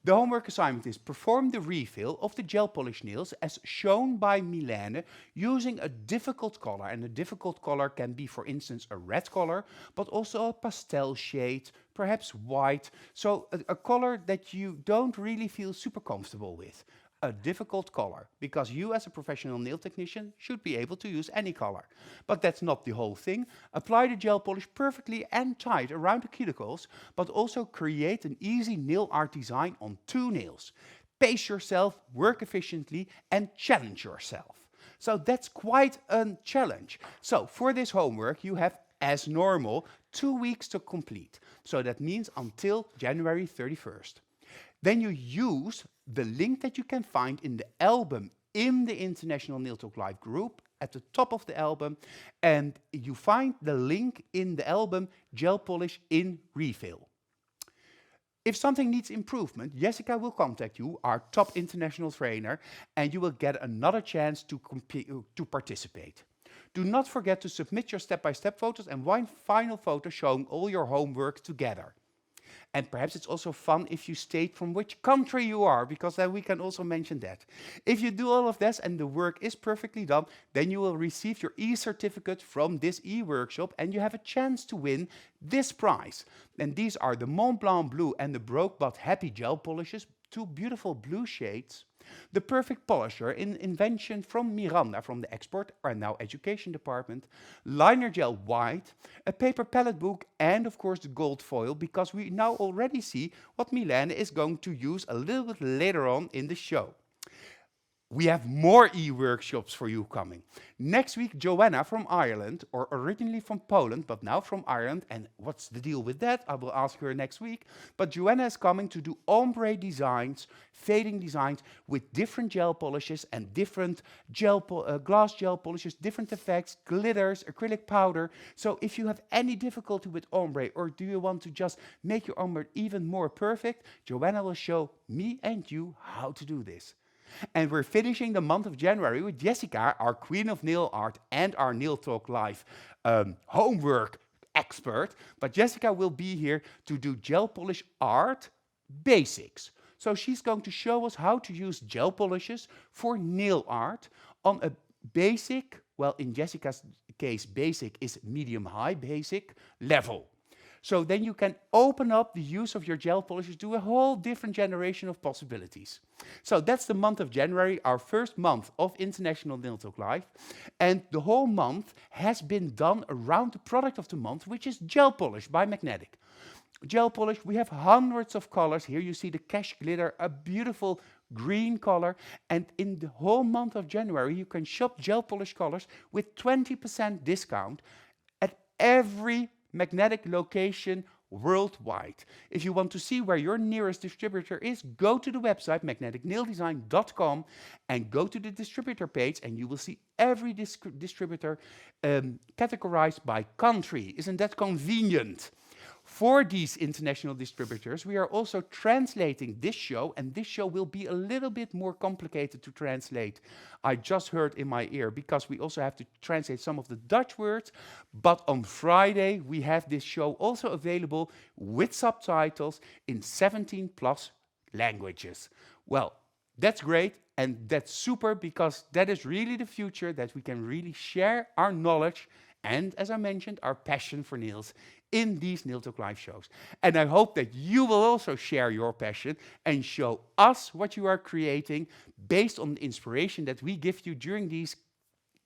The homework assignment is perform the refill of the gel polish nails as shown by Mylene using a difficult color. And a difficult color can be, for instance, a red color, but also a pastel shade, perhaps white. So a color that you don't really feel super comfortable with. A difficult color, because you as a professional nail technician should be able to use any color. But that's not the whole thing. Apply the gel polish perfectly and tight around the cuticles, but also create an easy nail art design on 2 nails. Pace yourself, work efficiently, and challenge yourself. So that's quite a challenge. So for this homework you have, as normal, 2 weeks to complete. So that means until January 31st. Then you use the link that you can find in the album in the International Nail Talk Live group at the top of the album, and you find the link in the album Gel Polish in Refill. If something needs improvement, Jessica will contact you, our top international trainer, and you will get another chance to participate. Do not forget to submit your step-by-step photos and one final photo showing all your homework together. And perhaps it's also fun if you state from which country you are, because then we can also mention that. If you do all of this and the work is perfectly done, then you will receive your e-certificate from this e-workshop and you have a chance to win this prize. And these are the Mont Blanc Blue and the Broke But Happy gel polishes, 2 beautiful blue shades. The perfect polisher, an invention from Miranda from the export and now education department, liner gel white, a paper palette book, and of course the gold foil, because we now already see what Mylene is going to use a little bit later on in the show. We have more e-workshops for you coming. Next week, Joanna from Ireland, or originally from Poland, but now from Ireland. And what's the deal with that? I will ask her next week. But Joanna is coming to do ombre designs, fading designs with different gel polishes and different glass gel polishes, different effects, glitters, acrylic powder. So if you have any difficulty with ombre, or do you want to just make your ombre even more perfect, Joanna will show me and you how to do this. And we're finishing the month of January with Jessica, our queen of nail art and our Nail Talk Live homework expert. But Jessica will be here to do gel polish art basics. So she's going to show us how to use gel polishes for nail art on a basic, well, in Jessica's case, basic is medium-high basic level. So then you can open up the use of your gel polishes to a whole different generation of possibilities. So that's the month of January, our first month of International Nail Talk Live. And the whole month has been done around the product of the month, which is gel polish by Magnetic. Gel polish, we have hundreds of colors. Here you see the Cash Glitter, a beautiful green color. And in the whole month of January, you can shop gel polish colors with 20% discount at every Magnetic location worldwide. If you want to see where your nearest distributor is, go to the website magneticnaildesign.com and go to the distributor page, and you will see every distributor categorized by country. Isn't that convenient? For these international distributors, we are also translating this show, and this show will be a little bit more complicated to translate. I just heard in my ear, because we also have to translate some of the Dutch words, but on Friday we have this show also available with subtitles in 17 plus languages. Well, that's great, and that's super, because that is really the future, that we can really share our knowledge and, as I mentioned, our passion for nails in these Nail Talk Live shows. And I hope that you will also share your passion and show us what you are creating based on the inspiration that we give you during these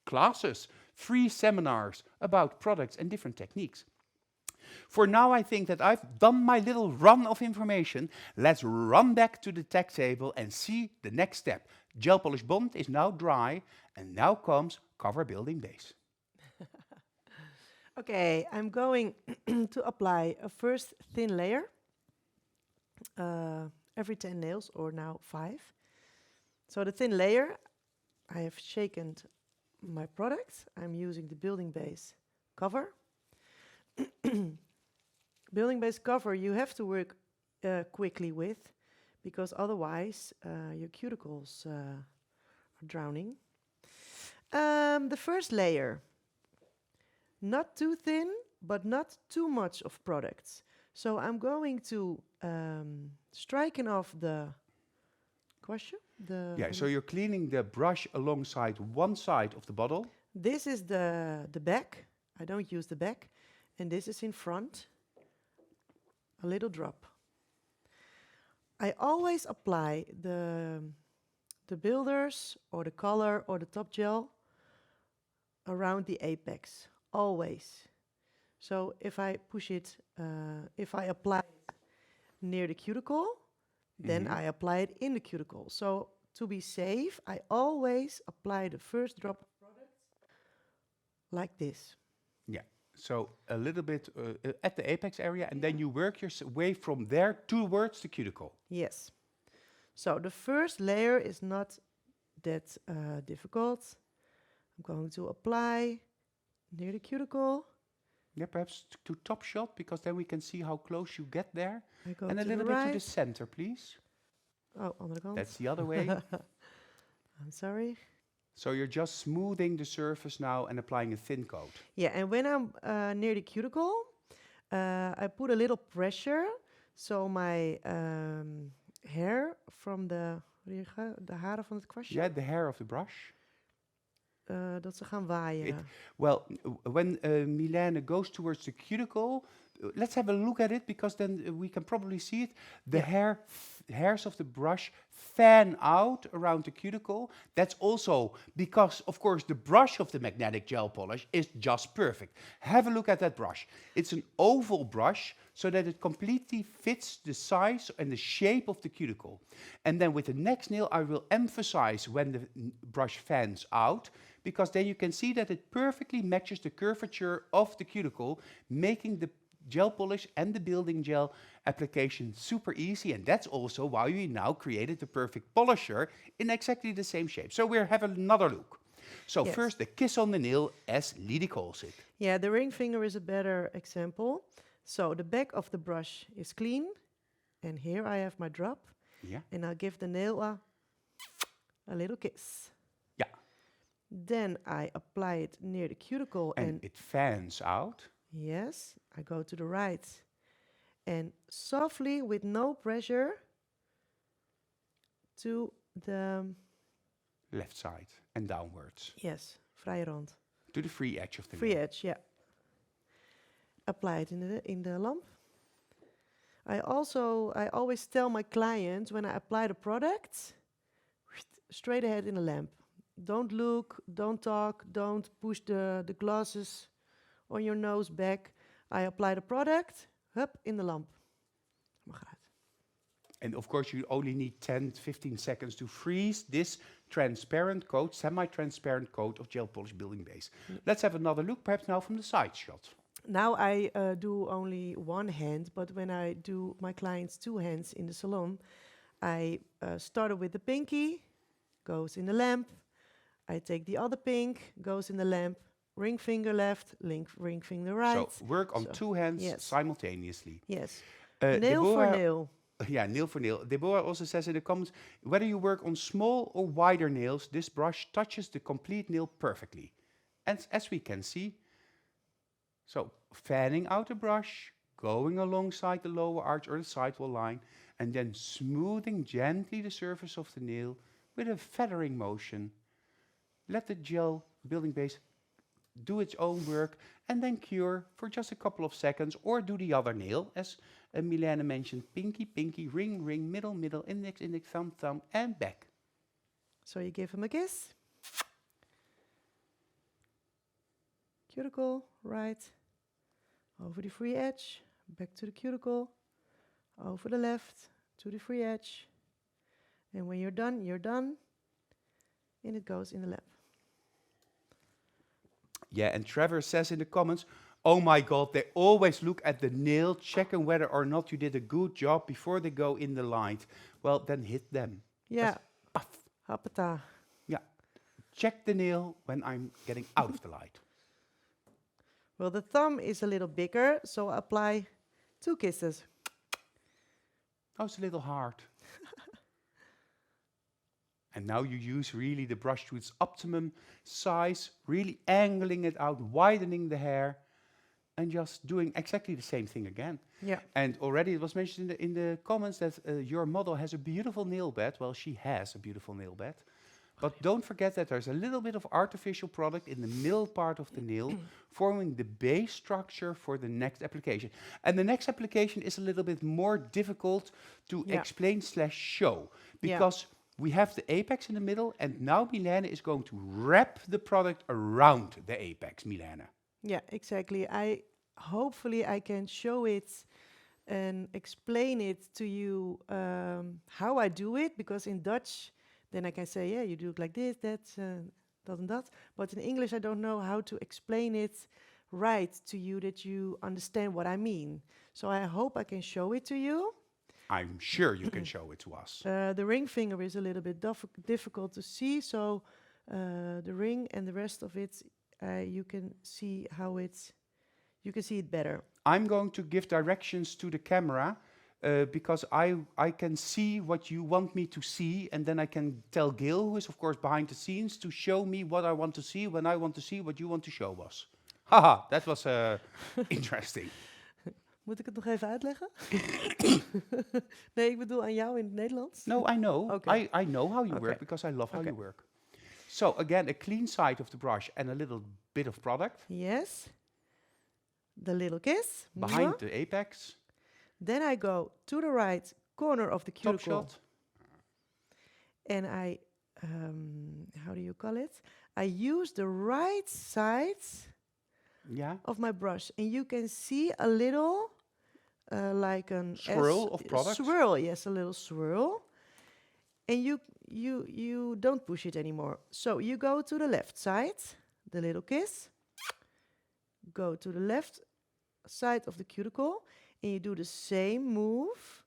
classes, free seminars about products and different techniques. For now, I think that I've done my little run of information. Let's run back to the tech table and see the next step. Gel polish bond is now dry, and now comes cover building base. Okay, I'm going to apply a first thin layer every 10 nails, or now 5. So the thin layer, I have shaken my product. I'm using the building base cover. Building base cover you have to work quickly with, because otherwise your cuticles are drowning. The first layer, not too thin, but not too much of products. So I'm going to striken off the kwastje. So you're cleaning the brush alongside one side of the bottle. This is the back. I don't use the back. And this is in front. A little drop. I always apply the builders or the color or the top gel around the apex. Always. So if I push it, if I apply it near the cuticle, then I apply it in the cuticle. So to be safe, I always apply the first drop of product like this. Yeah. So a little bit at the apex area, and then you work your way from there towards the cuticle. Yes. So the first layer is not that difficult. I'm going to apply near the cuticle. Yeah, perhaps to top shot, because then we can see how close you get there. I go and a to little the bit right. to the center, please. Oh, andere kant. That's the other way. I'm sorry. So you're just smoothing the surface now and applying a thin coat. Yeah, and when I'm near the cuticle, I put a little pressure, so my hair from de haren van het kwastje. Yeah, the hair of the brush. Dat ze gaan waaien. When Mylene goes towards the cuticle, let's have a look at it, because then we can probably see it. The hairs of the brush fan out around the cuticle. That's also because, of course, the brush of the magnetic gel polish is just perfect. Have a look at that brush. It's an oval brush, so that it completely fits the size and the shape of the cuticle. And then with the next nail, I will emphasize when the brush fans out, because then you can see that it perfectly matches the curvature of the cuticle, making the gel polish and the building gel application super easy. And that's also why we now created the perfect polisher in exactly the same shape. So we'll have another look. So first, the kiss on the nail, as Lydie calls it. Yeah, the ring finger is a better example. So the back of the brush is clean, and here I have my drop. Yeah. And I'll give the nail a little kiss. Yeah. Then I apply it near the cuticle, and it fans out. Yes, I go to the right, and softly, with no pressure, to the left side and downwards. Yes, vrije rand. To the free edge of the free nail. edge, yeah. Apply it in the lamp. I always tell my clients, when I apply the product, straight ahead in the lamp. Don't look, don't talk, don't push the glasses on your nose back. I apply the product, hup, in the lamp. Mag eruit. And of course, you only need 10, 15 seconds to freeze this transparent coat, semi-transparent coat of gel polish building base. Let's have another look, perhaps now from the side shot. Now I do only one hand, but when I do my clients 2 hands in the salon, I started with the pinky, goes in the lamp. I take the other pink, goes in the lamp, ring finger left, ring finger right. So work on So, 2 hands yes. simultaneously. Yes. Nail for nail. Yeah, nail for nail. Deborah also says in the comments, whether you work on small or wider nails, this brush touches the complete nail perfectly. And as we can see, so fanning out the brush, going alongside the lower arch or the sidewall line, and then smoothing gently the surface of the nail with a feathering motion. Let the gel building base do its own work and then cure for just a couple of seconds, or do the other nail, as Mylene mentioned, pinky, pinky, ring, ring, middle, middle, index, index, thumb, thumb, and back. So you give him a kiss. Cuticle, right. Over the free edge, back to the cuticle. Over the left, to the free edge. And when you're done, you're done. And it goes in the lap. Yeah, and Trevor says in the comments, oh my God, they always look at the nail, checking whether or not you did a good job before they go in the light. Well, then hit them. Yeah. Puff. Hoppata. Yeah. Check the nail when I'm getting out of the light. Well, the thumb is a little bigger, so apply 2 kisses. Oh, it's a little hard. And now you use really the brush to its optimum size, really angling it out, widening the hair, and just doing exactly the same thing again. Yeah. And already it was mentioned in the comments that your model has a beautiful nail bed. Well, she has a beautiful nail bed. But don't forget that there's a little bit of artificial product in the middle part of the nail, forming the base structure for the next application. And the next application is a little bit more difficult to explain / show, because we have the apex in the middle, and now Mylene is going to wrap the product around the apex, Mylene. Yeah, exactly. Hopefully I can show it and explain it to you how I do it, because in Dutch, then I can say, yeah, you do it like this, that, that. But in English, I don't know how to explain it right to you that you understand what I mean. So I hope I can show it to you. I'm sure you can show it to us. The ring finger is a little bit difficult to see, so the ring and the rest of it, you can see how you can see it better. I'm going to give directions to the camera because I can see what you want me to see, and then I can tell Gail, who is of course behind the scenes, to show me what I want to see when I want to see what you want to show us. Haha, that was interesting. Moet ik het nog even uitleggen? Nee, ik bedoel aan jou in het Nederlands. No, I know. Okay. I know how you work because I love how you work. So again, a clean side of the brush and a little bit of product. Yes. The little kiss. Behind the apex. Then I go to the right corner of the cuticle. Top shot. And I, how do you call it? I use the right side of my brush. And you can see a little, like an swirl of product. Swirl, yes, a little swirl. And you don't push it anymore. So you go to the left side, the little kiss. Go to the left side of the cuticle. And you do the same move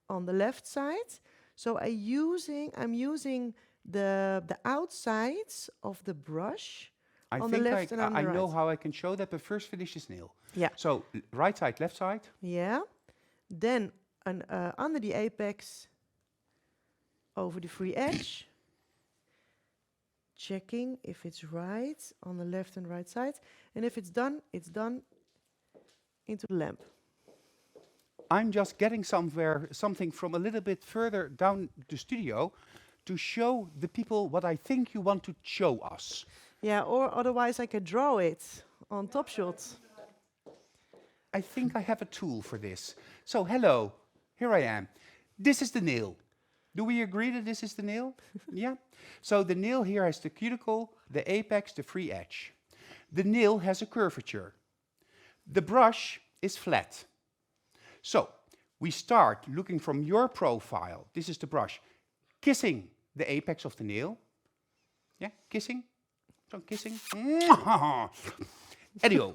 on the left side. So I'm using the outsides of the brush on the left and on the right. I know how I can show that, but first finish this nail. Yeah. So right side, left side. Yeah. Then under the apex, over the free edge. Checking if it's right on the left and right side. And if it's done into the lamp. I'm just getting something from a little bit further down the studio to show the people what I think you want to show us. Yeah, or otherwise I can draw it on Top Shot. I think I have a tool for this. So hello, here I am. This is the nail. Do we agree that this is the nail? Yeah. So the nail here has the cuticle, the apex, the free edge. The nail has a curvature. The brush is flat. So we start looking from your profile. This is the brush. Kissing the apex of the nail. Yeah, kissing. So kissing. Anyhow,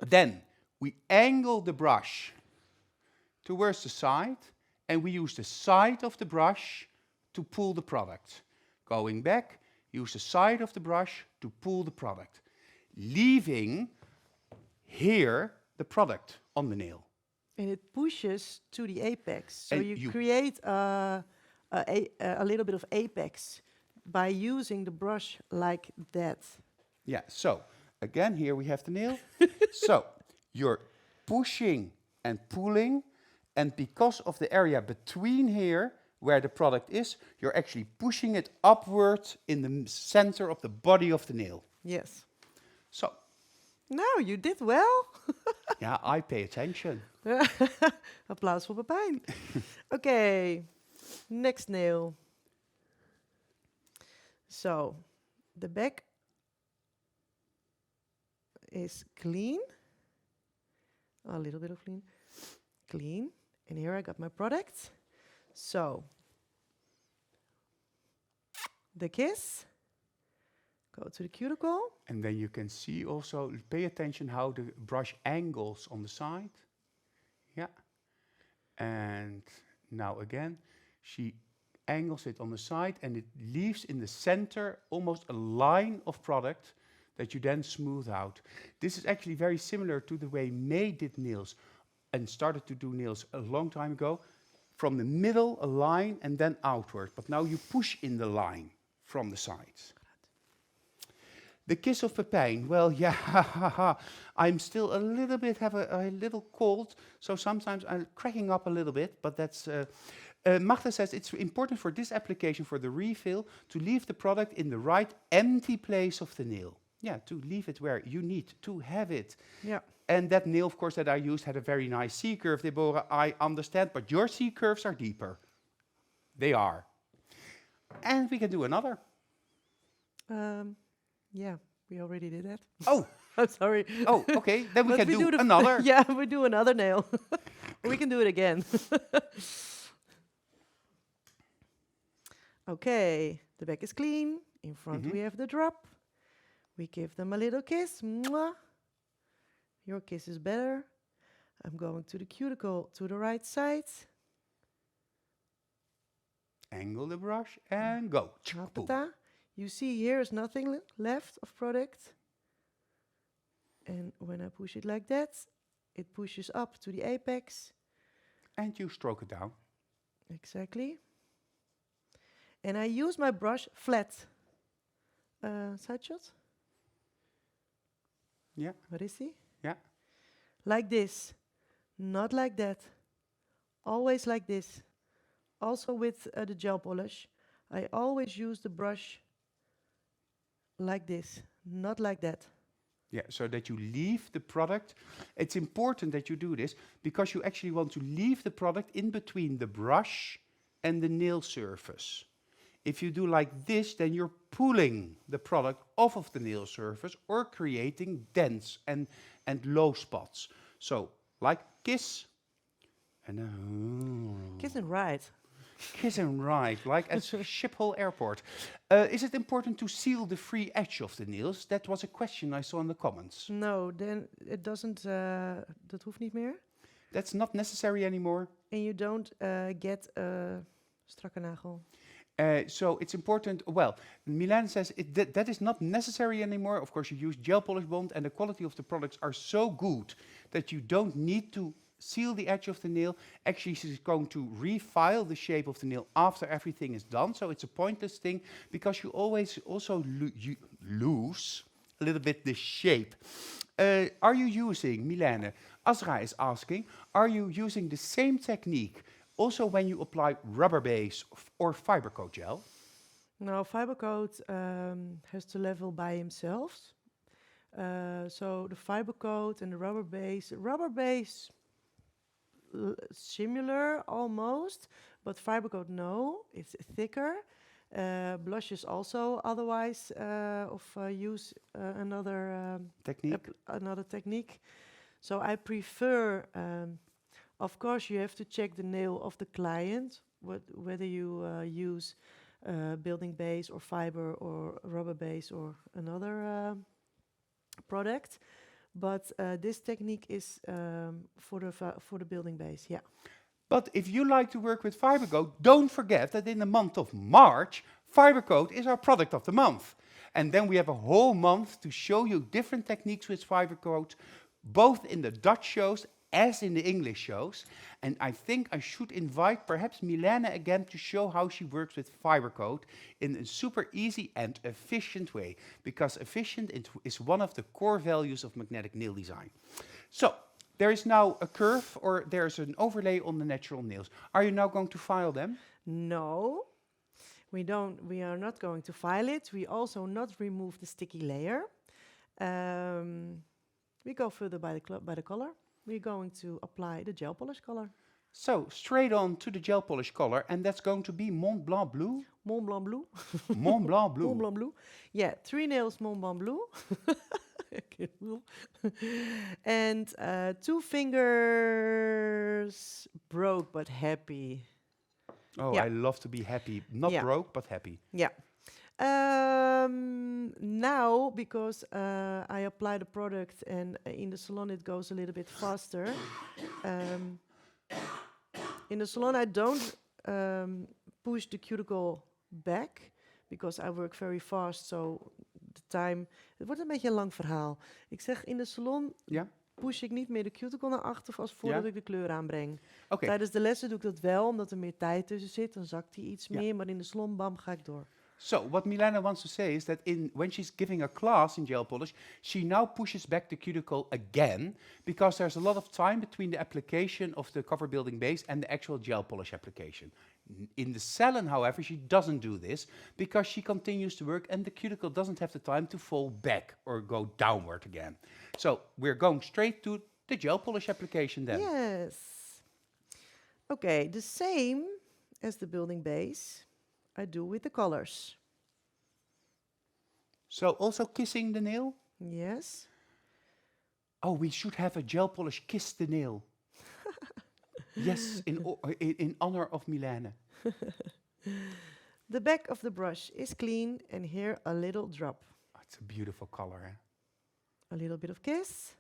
then we angle the brush towards the side, and we use the side of the brush to pull the product. Going back, use the side of the brush to pull the product, leaving here the product on the nail. And it pushes to the apex. So And you you- create a little bit of apex by using the brush like that. Yeah, so again, here we have the nail. So you're pushing and pulling, and because of the area between here, where the product is, you're actually pushing it upward in the center of the body of the nail. Yes. So, Nou, you did well. yeah, I pay attention. Applaus voor Pepijn. Okay, next nail. So, the back is clean. A little bit of clean. Clean. And here I got my product. So, the kiss. Go to the cuticle. And then you can see also, pay attention how the brush angles on the side. Yeah. And now again, she angles it on the side and it leaves in the center almost a line of product that you then smooth out. This is actually very similar to the way May did nails and started to do nails a long time ago. From the middle, a line, and then outward. But now you push in the line from the sides. The kiss of Pepijn. Well, yeah, I'm still a little bit, have a little cold, so sometimes I'm cracking up a little bit, but that's... Magda says it's important for this application, for the refill, to leave the product in the right empty place of the nail. Yeah, to leave it where you need to have it. Yeah. And that nail, of course, that I used had a very nice C-curve, Deborah, I understand, but your C-curves are deeper. They are. And we can do another. Yeah, we already did that. Oh, I'm sorry. oh, okay, then we But can do the another. Yeah, we do another nail. We can do it again. Okay, the back is clean. In front we have the drop. We give them a little kiss. Mwah. Your kiss is better. I'm going to the cuticle to the right side. Angle the brush and go. Boom. Hoppata. You see here is nothing left of product. And when I push it like that, it pushes up to the apex. And you stroke it down. Exactly. And I use my brush flat. Side shot. Yeah, What is he? yeah. Like this. Not like that. Always like this. Also with the gel polish. I always use the brush like this. Not like that. Yeah, so that you leave the product. It's important that you do this because you actually want to leave the product in between the brush and the nail surface. If you do like this, then you're pulling the product off of the nail surface or creating dents and low spots. So, like kiss, and Kiss and ride. kiss and ride, like at Schiphol Airport. Is it important to seal the free edge of the nails? That was a question I saw in the comments. No, then it doesn't, dat hoeft niet meer. That's not necessary anymore. And you don't get a strakke nagel. So it's important. Well, Mylene says that is not necessary anymore. Of course, you use gel polish bond, and the quality of the products are so good that you don't need to seal the edge of the nail. Actually, she's going to refile the shape of the nail after everything is done. So it's a pointless thing because you always also lose a little bit the shape. Are you using, Mylene, Azra is asking, are you using the same technique also when you apply rubber base or fiber coat gel? No, fiber coat has to level by himself. So the fiber coat and the rubber base similar almost, but fiber coat no, it's thicker. Blushes also otherwise use another technique. So I prefer, of course you have to check the nail of the client, whether you use building base or fiber or rubber base or another product. But this technique is for the building base, yeah. But if you like to work with fiber coat, don't forget that in the month of March, Fiber coat is our product of the month. And then we have a whole month to show you different techniques with fiber coat, both in the Dutch shows as in the English shows. And I think I should invite perhaps Mylene again to show how she works with fiber coat in a super easy and efficient way, because efficient is one of the core values of magnetic nail design. So there is now a curve, or there's an overlay on the natural nails. Are you now going to file them? No, we don't. We are not going to file it. We also not remove the sticky layer. We go further by the color. We're going to apply the gel polish color. So straight on to the gel polish color, and that's going to be Mont Blanc Blue. Mont Blanc Blue. Mont Blanc Blue. Mont Blanc Blue. Yeah, 3 nails Mont Blanc Blue. And 2 fingers broke but happy. Oh, Yeah. I love to be happy. Not Yeah. broke, but happy. Yeah. Now, because I apply the product and in the salon it goes a little bit faster. In the salon I don't push the cuticle back because I work very fast, so the time... Het wordt een beetje een lang verhaal. Ik zeg, in de salon Ja? push ik niet meer de cuticle naar achter als voordat Ja? ik de kleur aanbreng. Okay. Tijdens de lessen doe ik dat wel, omdat er meer tijd tussen zit. Dan zakt hij iets Ja. meer, maar in de salon, bam, ga ik door. So what Mylene wants to say is that when she's giving a class in gel polish, she now pushes back the cuticle again, because there's a lot of time between the application of the cover building base and the actual gel polish application. In the salon, however, she doesn't do this because she continues to work and the cuticle doesn't have the time to fall back or go downward again. So we're going straight to the gel polish application then. Yes. Okay, the same as the building base I do with the colors. So also kissing the nail? Yes. Oh, we should have a gel polish kiss the nail. Yes, in honor of Mylene. The back of the brush is clean and here a little drop. Oh, it's a beautiful color, eh? A little bit of kiss.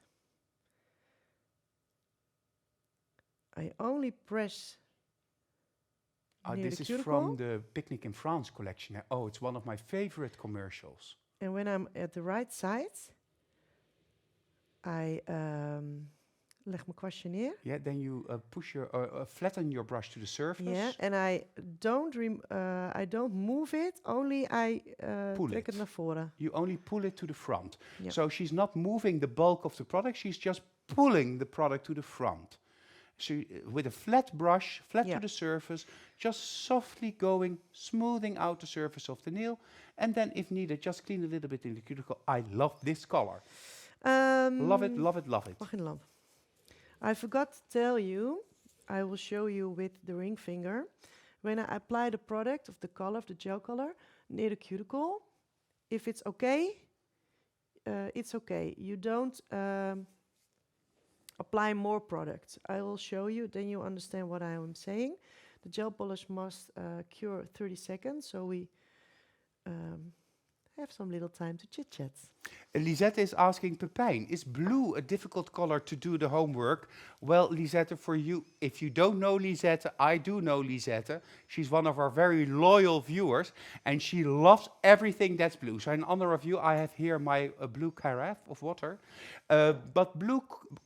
I only press near This the is cuticle. from the Picnic in France collection. Eh? Oh, it's one of my favorite commercials. And when I'm at the right side, I leg mijn kwastje neer. Yeah, then you flatten your brush to the surface. Yeah, and I don't move it. Only I Pull trek it. het naar voren. You only pull it to the front. Yeah. So she's not moving the bulk of the product, she's just pulling the product to the front. So with a flat brush, flat Yeah. to the surface, just softly going, smoothing out the surface of the nail. And then if needed, just clean a little bit in the cuticle. I love this color. Love it, love it, love it. Mag in de lamp. I forgot to tell you, I will show you with the ring finger. When I apply the product of the color, of the gel color, near the cuticle, if it's okay, it's okay. You don't apply more product. I will show you, then you understand what I am saying. The gel polish must cure 30 seconds, so we have some little time to chit-chat. Lisette is asking, Pepijn, is blue a difficult color to do the homework? Well, Lisette, for you, if you don't know Lisette, I do know Lisette. She's one of our very loyal viewers, and she loves everything that's blue. So in honor of you, I have here my blue carafe of water. But blue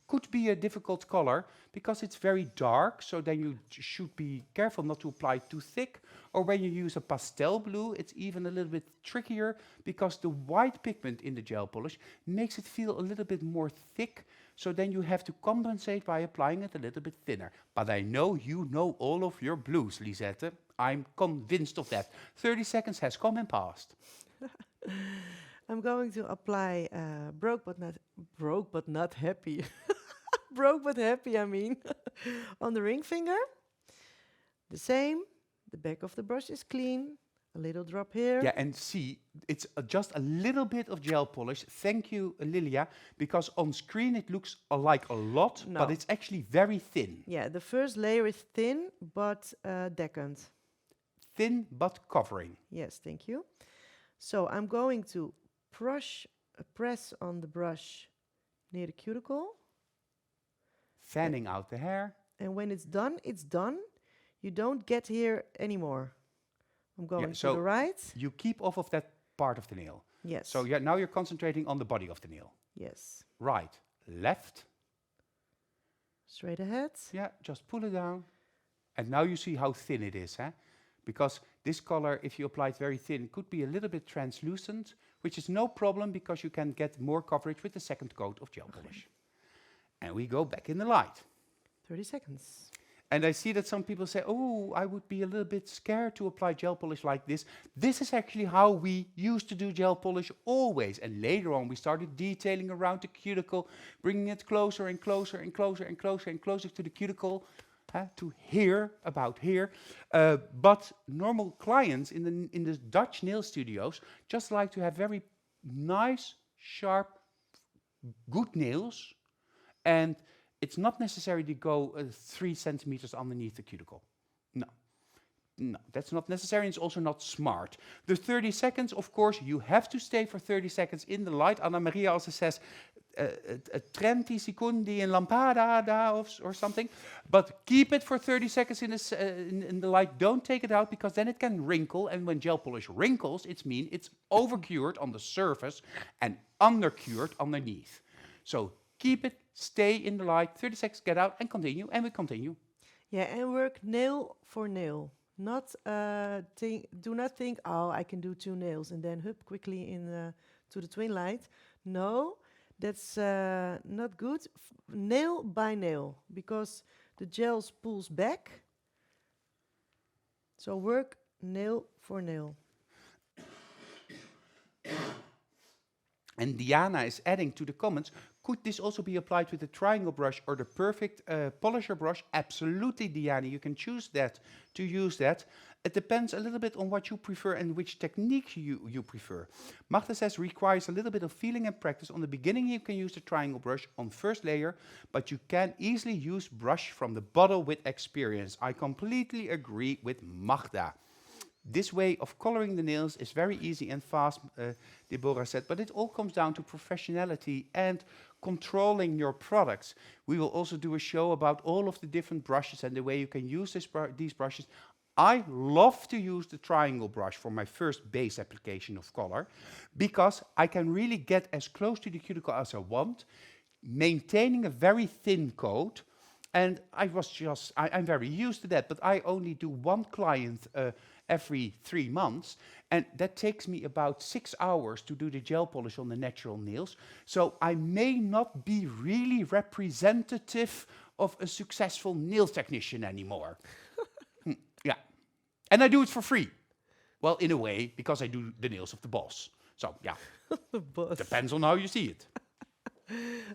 could be a difficult color because it's very dark, so then you should be careful not to apply too thick. Or when you use a pastel blue, it's even a little bit trickier because the white pigment in the gel polish makes it feel a little bit more thick. So then you have to compensate by applying it a little bit thinner. But I know you know all of your blues, Lisette. I'm convinced of that. 30 seconds has come and passed. I'm going to apply broke but not happy. Broke but happy, I mean. On the ring finger. The same. The back of the brush is clean. A little drop here. Yeah, and see, it's just a little bit of gel polish. Thank you, Lilia, because on screen it looks like a lot, No. but it's actually very thin. Yeah, the first layer is thin but deckant. Thin but covering. Yes, thank you. So I'm going to press on the brush near the cuticle. Fanning out the hair. And when it's done, it's done. You don't get here anymore. I'm going to so the right. you keep off of that part of the nail. Yes. So now you're concentrating on the body of the nail. Yes. Right, left. Straight ahead. Yeah, just pull it down. And now you see how thin it is, huh? Because this color, if you apply it very thin, could be a little bit translucent, which is no problem because you can get more coverage with the second coat of gel polish. And we go back in the light. 30 seconds. And I see that some people say, oh, I would be a little bit scared to apply gel polish like this. This is actually how we used to do gel polish always. And later on, we started detailing around the cuticle, bringing it closer and closer and closer and closer and closer to the cuticle, to here, about here. But normal clients in the Dutch nail studios just like to have very nice, sharp, good nails. And it's not necessary to go 3 centimeters underneath the cuticle. No, that's not necessary. It's also not smart. The 30 seconds, of course, you have to stay for 30 seconds in the light. Anna Maria also says 30 secondi in lampada or something. But keep it for 30 seconds in the light. Don't take it out because then it can wrinkle. And when gel polish wrinkles, it means it's overcured on the surface and undercured underneath. So keep it, stay in the light, 30 seconds, get out, and continue, and we continue. Yeah, and work nail for nail. Not do not think, oh, I can do 2 nails and then hup quickly to the twin light. No, that's not good. Nail by nail, because the gel pulls back. So work nail for nail. And Diana is adding to the comments, could this also be applied with the triangle brush or the perfect polisher brush? Absolutely, Diana, you can choose that to use that. It depends a little bit on what you prefer and which technique you prefer. Magda says requires a little bit of feeling and practice. On the beginning you can use the triangle brush on first layer, but you can easily use brush from the bottle with experience. I completely agree with Magda. This way of coloring the nails is very easy and fast, Deborah said, but it all comes down to professionality and controlling your products. We will also do a show about all of the different brushes and the way you can use these brushes. I love to use the triangle brush for my first base application of color because I can really get as close to the cuticle as I want, maintaining a very thin coat. And I'm very used to that, but I only do one client every 3 months, and that takes me about 6 hours to do the gel polish on the natural nails. So I may not be really representative of a successful nail technician anymore. Yeah, and I do it for free. Well, in a way, because I do the nails of the boss. So yeah, The boss. depends on how you see it.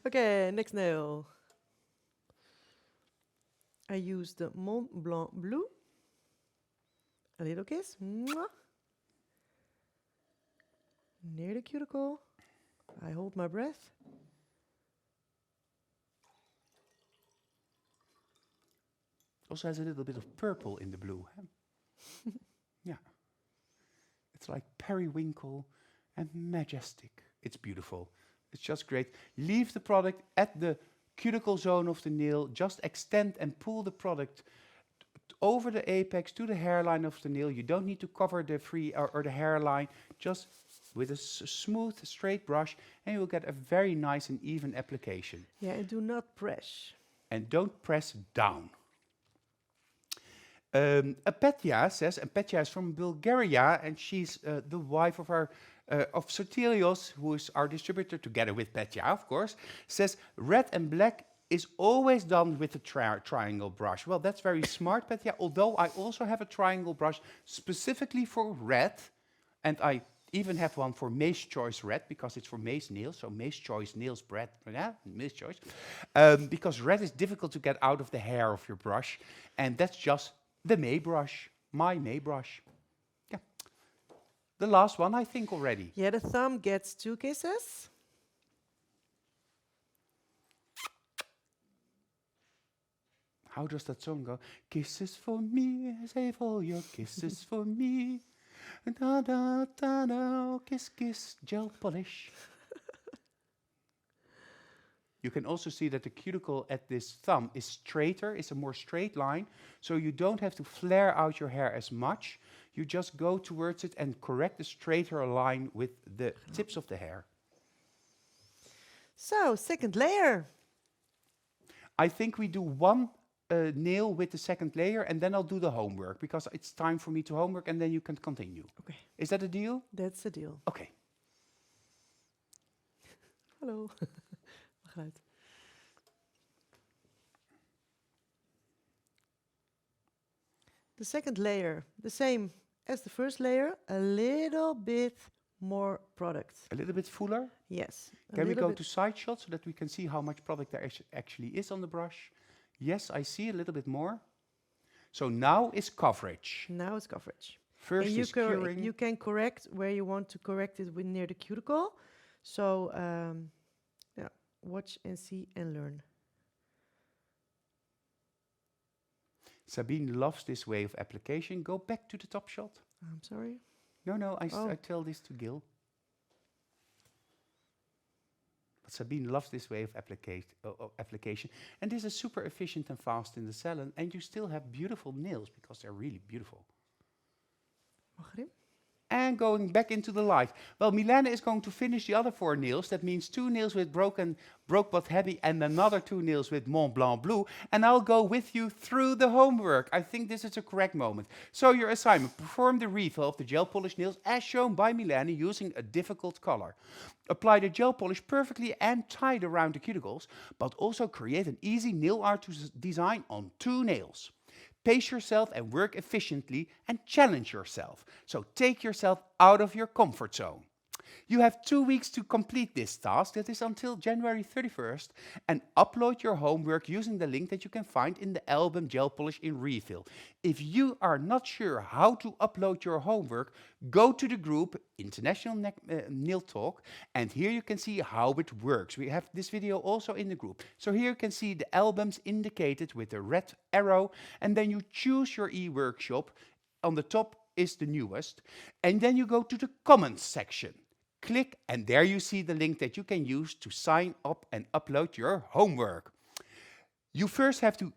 Okay, next nail. I use the Mont Blanc Blue. A little kiss. Mwah. Near the cuticle. I hold my breath. Also has a little bit of purple in the blue. Huh? Yeah. It's like periwinkle and majestic. It's beautiful. It's just great. Leave the product at the cuticle zone of the nail. Just extend and pull the product over the apex to the hairline of the nail. You don't need to cover the free or the hairline. Just with a smooth, straight brush, and you'll get a very nice and even application. Yeah, and do not press. And don't press down. Petya says, and Petya is from Bulgaria, and she's the wife of our of Sotirios, who is our distributor, together with Petya, of course, says red and black is always done with the triangle brush. Well, that's very smart, Petya, although I also have a triangle brush specifically for red, and I even have one for Mace Choice Red, because it's for Mace nails, so Mace Choice nails bread, yeah, Mace Choice, because red is difficult to get out of the hair of your brush, and that's just the May brush, my May brush. Yeah. The last one, I think, already. Yeah, the thumb gets 2 kisses. How does that song go? Kisses for me, save all your kisses for me. Da da da da, kiss kiss, gel polish. You can also see that the cuticle at this thumb is straighter, it's a more straight line, so you don't have to flare out your hair as much. you just go towards it and correct the straighter line with the tips of the hair. So, second layer. I think we do one nail with the second layer and then I'll do the homework because it's time for me to homework and then you can continue. Okay, Is that a deal? that's the deal. Okay. Hallo. Mag eruit. The second layer, the same as the first layer, a little bit more product. A little bit fuller. Yes. a Can we little go bit- to side shots so that we can see how much product there actually is on the brush? Yes, I see a little bit more. So now is coverage. Now it's coverage. First And you, is curing. you can correct where you want to correct it with near the cuticle. So, yeah, watch and see and learn. Sabine loves this way of application. Go back to the top shot. I'm sorry. No, Oh. I tell this to Gil. But Sabine loves this way of application. And this is super efficient and fast in the salon. And you still have beautiful nails because they're really beautiful. Mag erin? And going back into the light. Well, Mylene is going to finish the other 4 nails. That means 2 nails with broke but happy and another 2 nails with Mont Blanc Blue. And I'll go with you through the homework. I think this is a correct moment. So your assignment, perform the refill of the gel polish nails as shown by Mylene using a difficult color. Apply the gel polish perfectly and tight around the cuticles, but also create an easy nail art design on 2 nails. Pace yourself and work efficiently and challenge yourself. So take yourself out of your comfort zone. You have 2 weeks to complete this task, that is until January 31st, and upload your homework using the link that you can find in the album Gel Polish in Refill. If you are not sure how to upload your homework, go to the group International Nail Talk, and here you can see how it works. We have this video also in the group. So here you can see the albums indicated with the red arrow, and then you choose your e-workshop. On the top is the newest, and then you go to the comments section. Click, and there you see the link that you can use to sign up and upload your homework. You first have to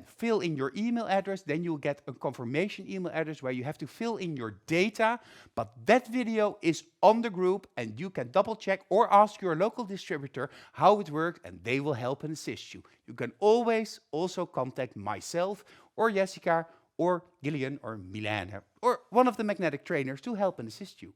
fill in your email address, then you'll get a confirmation email address where you have to fill in your data, but that video is on the group and you can double check or ask your local distributor how it works and they will help and assist you. You can always also contact myself or Jessica or Gillian or Mylene or one of the magnetic trainers to help and assist you.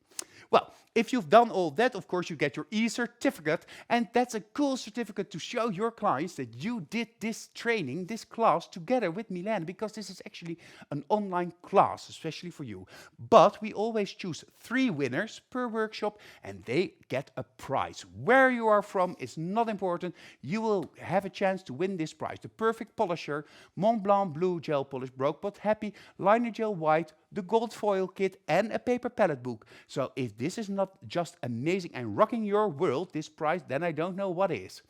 Well, if you've done all that, of course, you get your e-certificate, and that's a cool certificate to show your clients that you did this training, this class, together with Mylene, because this is actually an online class, especially for you. But we always choose 3 winners per workshop, and they get a prize. Where you are from is not important. You will have a chance to win this prize. The perfect polisher, Mont Blanc Blue Gel Polish, Broke But Happy, Liner Gel White, the gold foil kit, and a paper palette book. So if this is not just amazing and rocking your world, this prize, then I don't know what is.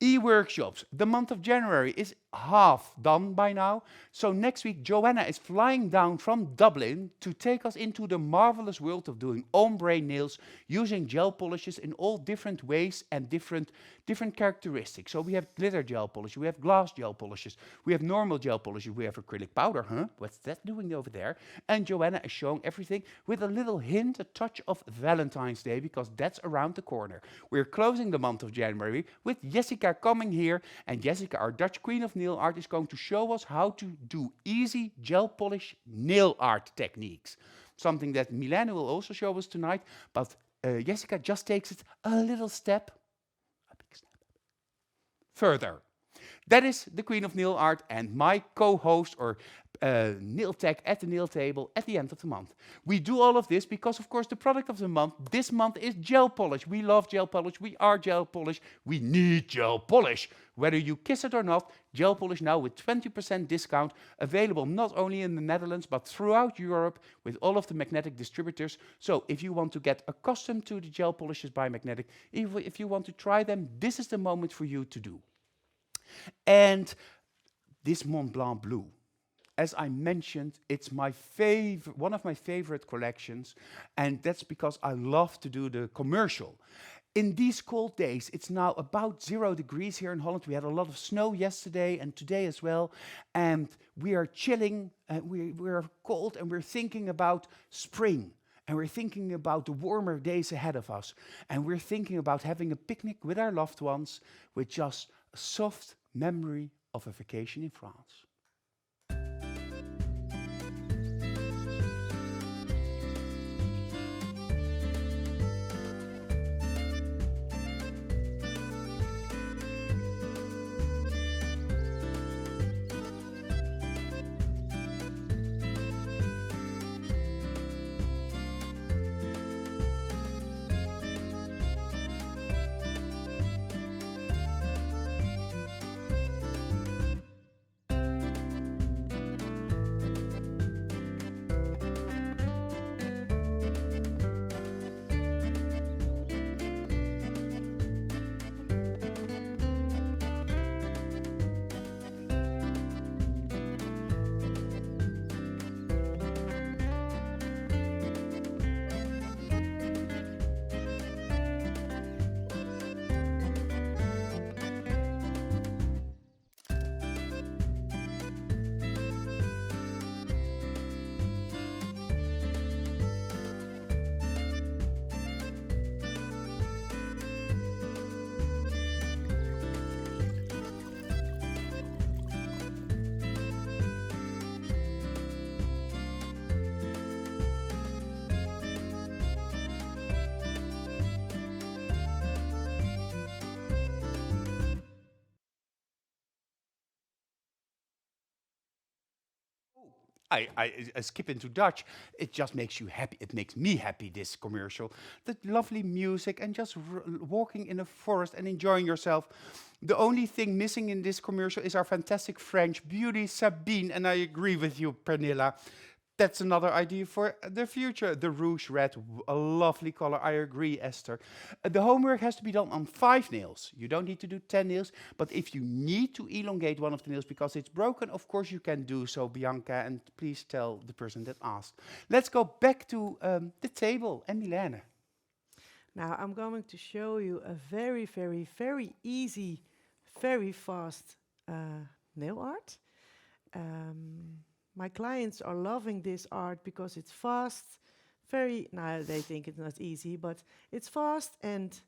E-workshops. The month of January is half done by now. So next week, Joanna is flying down from Dublin to take us into the marvelous world of doing ombre nails using gel polishes in all different ways and different characteristics. So we have glitter gel polish, we have glass gel polishes, we have normal gel polishes, we have acrylic powder, What's that doing over there? And Joanna is showing everything with a little hint, a touch of Valentine's Day, because that's around the corner. We're closing the month of January with Jessica coming here, and Jessica, our Dutch queen of nail art, is going to show us how to do easy gel polish nail art techniques. Something that Mylene will also show us tonight, but Jessica just takes it a little step, a big step, further. That is the queen of nail art and my co-host or nail tech at the nail table at the end of the month. We do all of this because, of course, the product of the month this month is gel polish. We love gel polish. We are gel polish. We need gel polish. Whether you kiss it or not, gel polish now with 20% discount, available not only in the Netherlands but throughout Europe with all of the magnetic distributors. So if you want to get accustomed to the gel polishes by Magnetic, if you want to try them, this is the moment for you to do. And this Mont Blanc Blue, as I mentioned, it's my one of my favorite collections, and that's because I love to do the commercial. In these cold days, it's now about 0 degrees here in Holland. We had a lot of snow yesterday and today as well. And we are chilling, we're cold, and we're thinking about spring. And we're thinking about the warmer days ahead of us. And we're thinking about having a picnic with our loved ones with just a soft memory of a vacation in France. I skip into Dutch. It just makes you happy. It makes me happy, this commercial. The lovely music and just walking in a forest and enjoying yourself. The only thing missing in this commercial is our fantastic French beauty, Sabine. And I agree with you, Pernilla. That's another idea for the future. The rouge red, a lovely color. I agree, Esther. The homework has to be done on 5 nails. You don't need to do 10 nails, but if you need to elongate one of the nails because it's broken, of course you can do so, Bianca, and please tell the person that asked. Let's go back to the table and Mylene. Now I'm going to show you a very, very, very easy, very fast nail art. My clients are loving this art because it's fast, now they think it's not easy, but it's fast and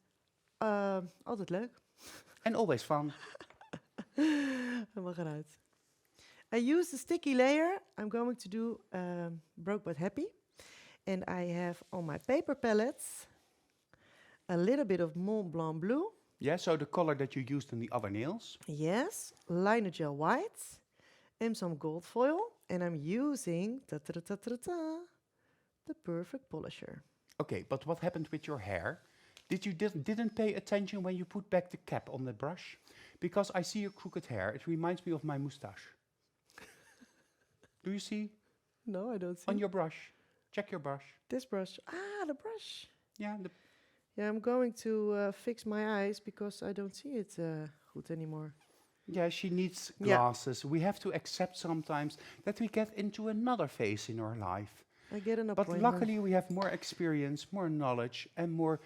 altijd leuk. And always fun. Helemaal gaan uit. I use the sticky layer. I'm going to do Broke But Happy. And I have on my paper palettes a little bit of Mont Blanc blue. Yeah, so the color that you used on the other nails. Yes, liner gel white and some gold foil. And I'm using the perfect polisher. Okay, but what happened with your hair? You didn't pay attention when you put back the cap on the brush? Because I see your crooked hair. It reminds me of my moustache. Do you see? No, I don't see. On your brush. Check your brush. This brush. Ah, the brush. Yeah. Yeah, I'm going to fix my eyes because I don't see it good anymore. Yeah, she needs glasses. We have to accept sometimes that we get into another phase in our life. I get an But appointment. luckily we have more experience, more knowledge, and more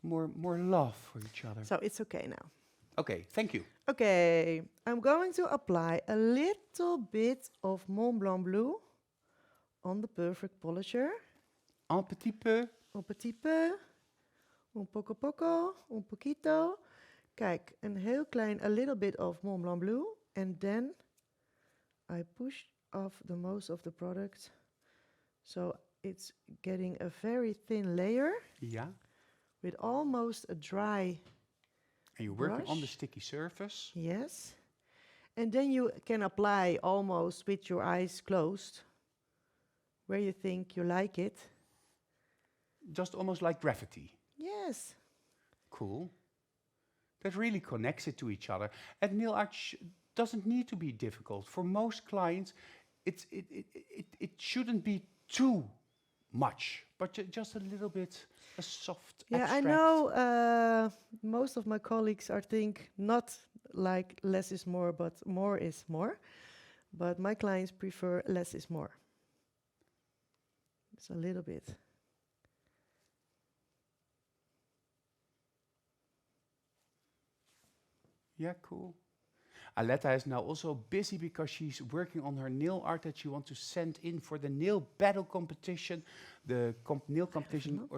love for each other. So it's okay now. Okay, thank you. Okay, I'm going to apply a little bit of Mont Blanc blue on the perfect polisher. Un petit peu. Un petit peu. Un poco poco. Un poquito. Kijk, een heel klein, a little bit of Mont Blanc blue. And then I push off the most of the product. So it's getting a very thin layer. Yeah. With almost a dry And you're working brush. on the sticky surface. Yes. And then you can apply almost with your eyes closed, where you think you like it. Just almost like gravity. Yes. Cool. That really connects it to each other. And nail art doesn't need to be difficult. For most clients, it shouldn't be too much, but just a little bit, a soft, Yeah, abstract. I know most of my colleagues think not like less is more, but more is more. But my clients prefer less is more. It's a little bit. Yeah, cool. Aletta is now also busy because she's working on her nail art that she wants to send in for the nail battle competition, the nail competition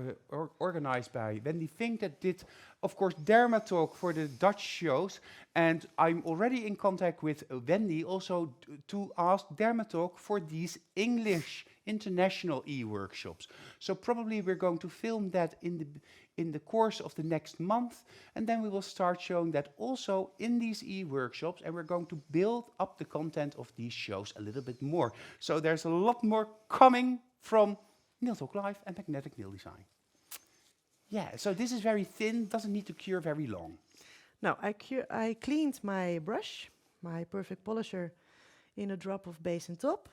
organized by Wendy Fink that did, of course, Dermatalk for the Dutch shows. And I'm already in contact with Wendy also to ask Dermatalk for these English international e-workshops. So probably we're going to film that in the course of the next month, and then we will start showing that also in these e-workshops, and we're going to build up the content of these shows a little bit more. So there's a lot more coming from Nail Talk Live and Magnetic Nail Design. Yeah, so this is very thin, doesn't need to cure very long. Now, I cleaned my brush, my perfect polisher, in a drop of base and top.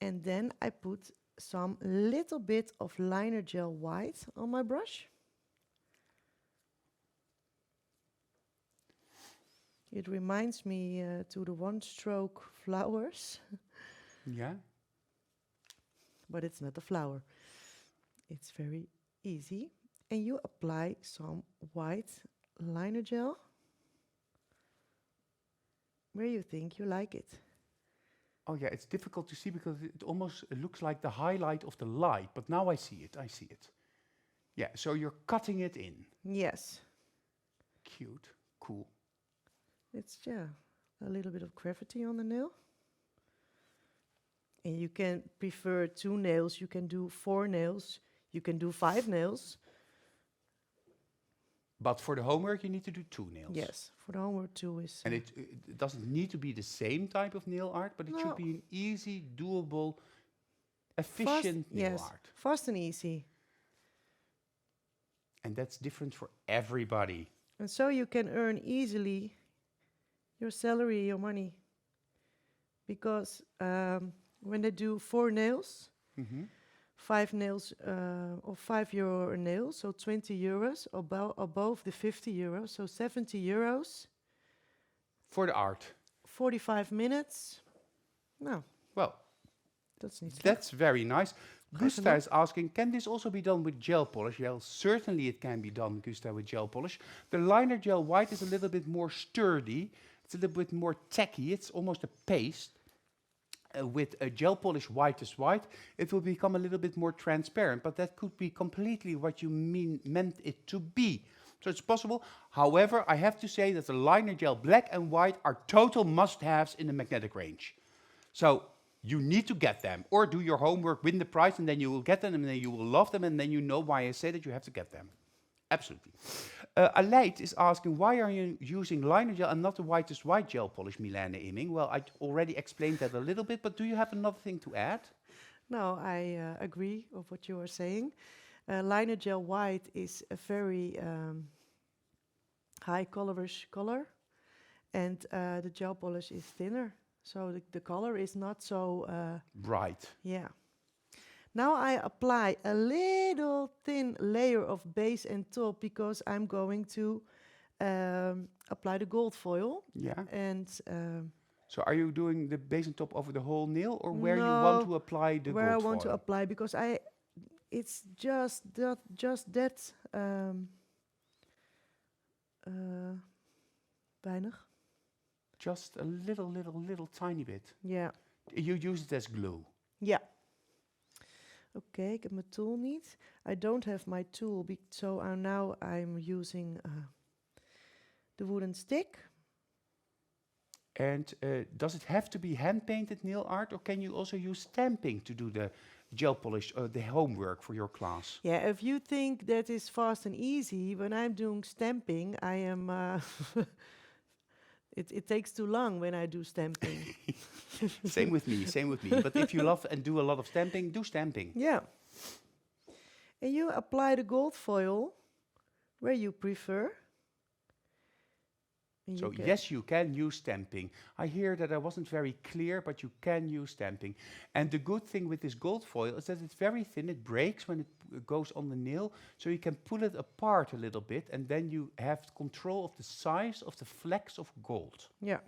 And then I put some little bit of liner gel white on my brush. It reminds me to the one-stroke flowers. Yeah. But it's not a flower. It's very easy. And you apply some white liner gel where you think you like it. Oh yeah, it's difficult to see because it almost looks like the highlight of the light, but now I see it. Yeah, so you're cutting it in. Yes. Cute, cool. It's, yeah, a little bit of gravity on the nail. And you can prefer 2 nails, you can do 4 nails, you can do 5 nails. But for the homework, you need to do 2 nails. Yes, for the homework 2 is... And it doesn't need to be the same type of nail art, but it should be an easy, doable, efficient nail art. Fast and easy. And that's different for everybody. And so you can earn easily your salary, your money. Because when they do 4 nails, 5 nails or €5 a nail, so 20 euros above the 50 euros, so 70 euros. For the art. 45 minutes. No. Well, that's very nice. Gusta is asking, can this also be done with gel polish? Well, certainly it can be done, Gusta, with gel polish. The liner gel white is a little bit more sturdy. It's a little bit more tacky. It's almost a paste. With a gel polish white is white, it will become a little bit more transparent, but that could be completely what you meant it to be. So it's possible. However, I have to say that the liner gel black and white are total must-haves in the magnetic range. So you need to get them, or do your homework, win the prize, and then you will get them, and then you will love them, and then you know why I say that you have to get them. Absolutely. Aleid is asking, why are you using liner gel and not the whitest white gel polish, Mylene Imming? Well, I already explained that a little bit, but do you have another thing to add? No, I agree with what you are saying. Liner gel white is a very high colorish color, and the gel polish is thinner, so the color is not so bright. Yeah. Now I apply a little thin layer of base and top because I'm going to apply the gold foil. Yeah. And so are you doing the base and top over the whole nail, or where you want to apply the gold foil? Where I want to apply, because it's just that weinig. Just a little tiny bit. Yeah. You use it as glue. Yeah. Okay, ik heb mijn tool niet. I don't have my tool, so now I'm using the wooden stick. And does it have to be hand-painted nail art, or can you also use stamping to do the gel polish, the homework for your class? Yeah, if you think that is fast and easy, when I'm doing stamping, I am... It takes too long when I do stamping. Same with me. But if you love and do a lot of stamping, do stamping. Yeah. And you apply the gold foil where you prefer. So yes, you can use stamping. I hear that I wasn't very clear, but you can use stamping. And the good thing with this gold foil is that it's very thin. It breaks when it goes on the nail, so you can pull it apart a little bit, and then you have control of the size of the flecks of gold. Yeah.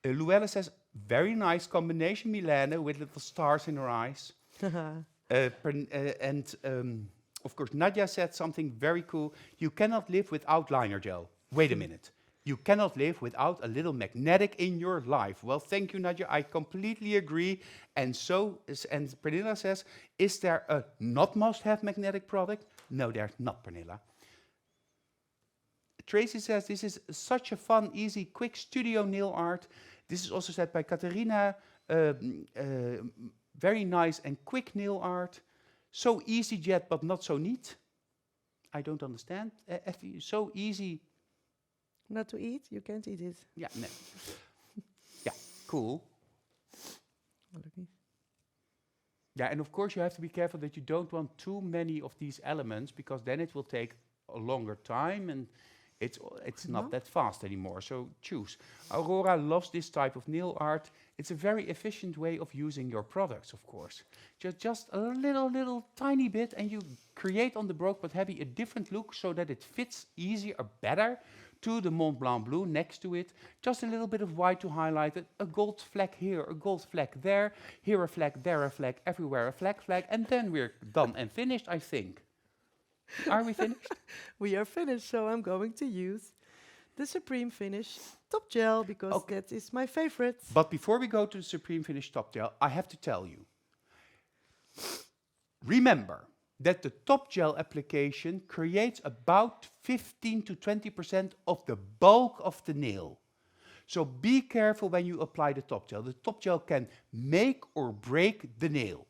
Luella says, very nice combination, Mylene, with little stars in her eyes. Of course, Nadia said something very cool. You cannot live without liner gel. Wait a minute. You cannot live without a little magnetic in your life. Well, thank you, Nadia. I completely agree. And and Pernilla says, is there a not must-have magnetic product? No, there's not, Pernilla. Tracy says, this is such a fun, easy, quick studio nail art. This is also said by Katerina. Very nice and quick nail art. So easy yet, but not so neat. I don't understand. So easy. Not to eat? You can't eat it. Yeah, no. Yeah, cool. Yeah, and of course you have to be careful that you don't want too many of these elements, because then it will take a longer time and it's not that fast anymore. So choose. Aurora loves this type of nail art. It's a very efficient way of using your products, of course. Just a little tiny bit, and you create on the broke but heavy a different look so that it fits easier or better to the Mont Blanc blue next to it. Just a little bit of white to highlight it, a gold fleck here, a gold fleck there, here a fleck, there a fleck, everywhere a fleck, and then we're done and finished, I think. Are we finished? We are finished, so I'm going to use the Supreme Finish Top Gel, because that is my favorite. But before we go to the Supreme Finish Top Gel, I have to tell you, remember that the Top Gel application creates about 15 to 20% of the bulk of the nail. So be careful when you apply the Top Gel. The Top Gel can make or break the nail.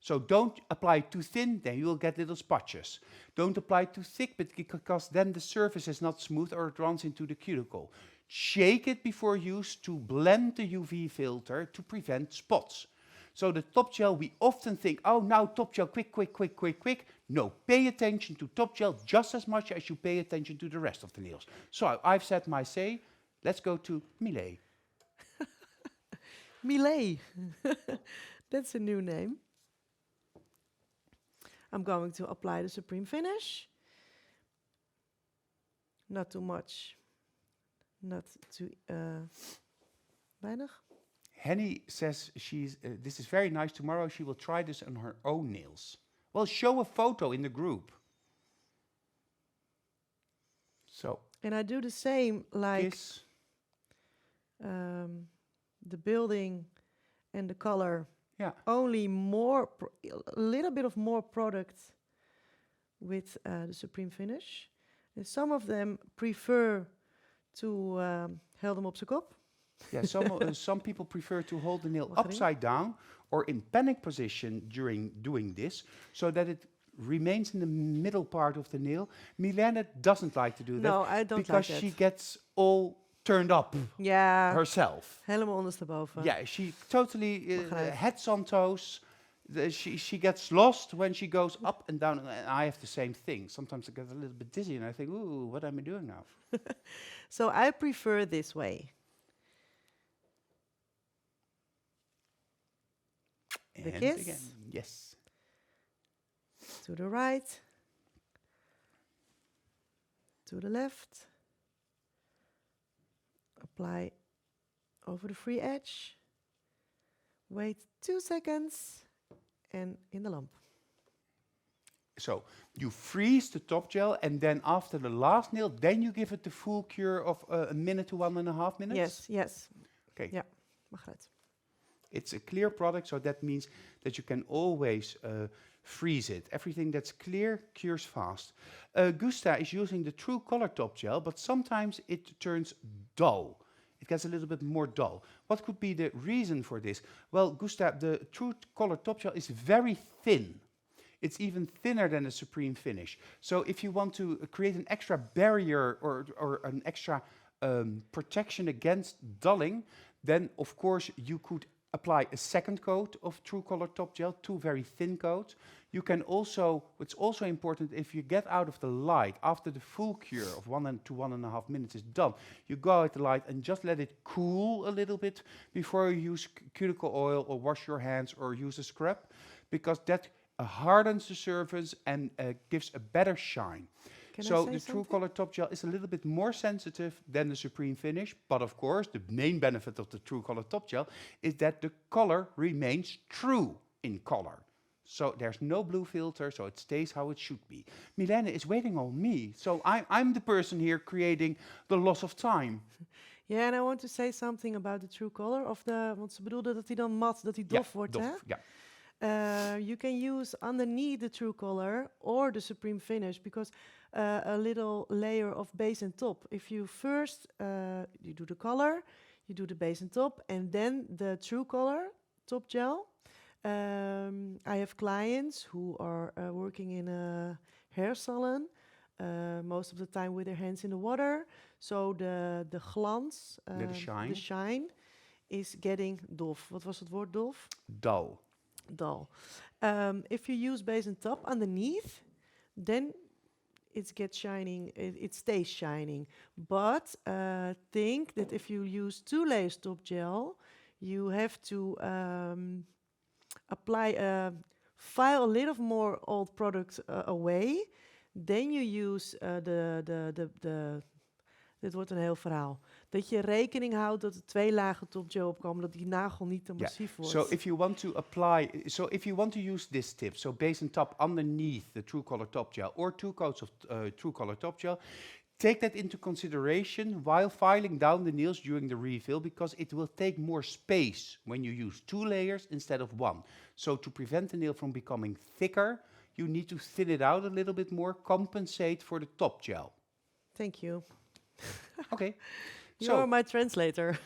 So don't apply too thin, then you will get little spotches. Don't apply too thick, because then the surface is not smooth or it runs into the cuticle. Shake it before use to blend the UV filter to prevent spots. So the Top Gel, we often think, oh, now Top Gel, quick. No, pay attention to Top Gel just as much as you pay attention to the rest of the nails. So I've said my say. Let's go to Mylene. Mylene. That's a new name. I'm going to apply the Supreme Finish. Not too much. Not too weinig. Henny says this is very nice. Tomorrow she will try this on her own nails. Well, show a photo in the group. So. And I do the same like the building and the color. Yeah. Only more, a little bit of more product with the Supreme Finish. And some of them prefer to held hem op zijn kop. Yeah, some people prefer to hold the nail upside down or in panic position during doing this, so that it remains in the middle part of the nail. Mylene doesn't like to do that. No, I don't like that. Because she gets all turned up herself. Helemaal ondersteboven. Yeah, she totally heads on toes. She gets lost when she goes up and down. And I have the same thing. Sometimes I get a little bit dizzy and I think, ooh, what am I doing now? So I prefer this way. The kiss. Again, yes. To the right. To the left. Apply over the free edge. Wait 2 seconds. And in the lamp. So you freeze the Top Gel, and then after the last nail, then you give it the full cure of a minute to 1.5 minutes? Yes. Okay. Ja, mag het. It's a clear product, so that means that you can always freeze it. Everything that's clear cures fast. Gusta is using the True Color Top Gel, but sometimes it turns dull. It gets a little bit more dull. What could be the reason for this? Well, Gustav, the True Color Top Gel is very thin. It's even thinner than the Supreme Finish. So if you want to create an extra barrier or an extra protection against dulling, then of course you could apply a second coat of True Color Top Gel, 2 very thin coats. You can also, it's also important, if you get out of the light after the full cure of 1 to 1.5 minutes is done, you go out the light and just let it cool a little bit before you use cuticle oil or wash your hands or use a scrub, because that hardens the surface and gives a better shine. So the True Color Top Gel is a little bit more sensitive than the Supreme Finish, but of course the main benefit of the True Color Top Gel is that the color remains true in color. So there's no blue filter, so it stays how it should be. Mylene is waiting on me, so I'm the person here creating the loss of time. Yeah, and I want to say something about the true color of the... Want ze bedoelde dat hij dan mat, dat hij Ja, dof wordt, hè? dof, ja. You can use underneath the true color or the supreme finish because a little layer of base and top. If you first you do the color, you do the base and top, and then the true color top gel. I have clients who are working in a hair salon, most of the time with their hands in the water. So the glans, the shine is getting dof. Wat was het woord dof? Dull. Dull. If you use base and top underneath, then it gets shining. It stays shining. But think that if you use 2 layers top gel, you have to file a little more old product away. Then you use dit wordt een heel verhaal. Dat je rekening houdt dat er 2 lagen top gel opkomen, dat die nagel niet te massief wordt. So if you want to use this tip, so base and top underneath the True Color top gel or 2 coats of True Color top gel, take that into consideration while filing down the nails during the refill, because it will take more space when you use 2 layers instead of 1. So to prevent the nail from becoming thicker, you need to thin it out a little bit more, compensate for the top gel. Thank you. Okay. You're my translator.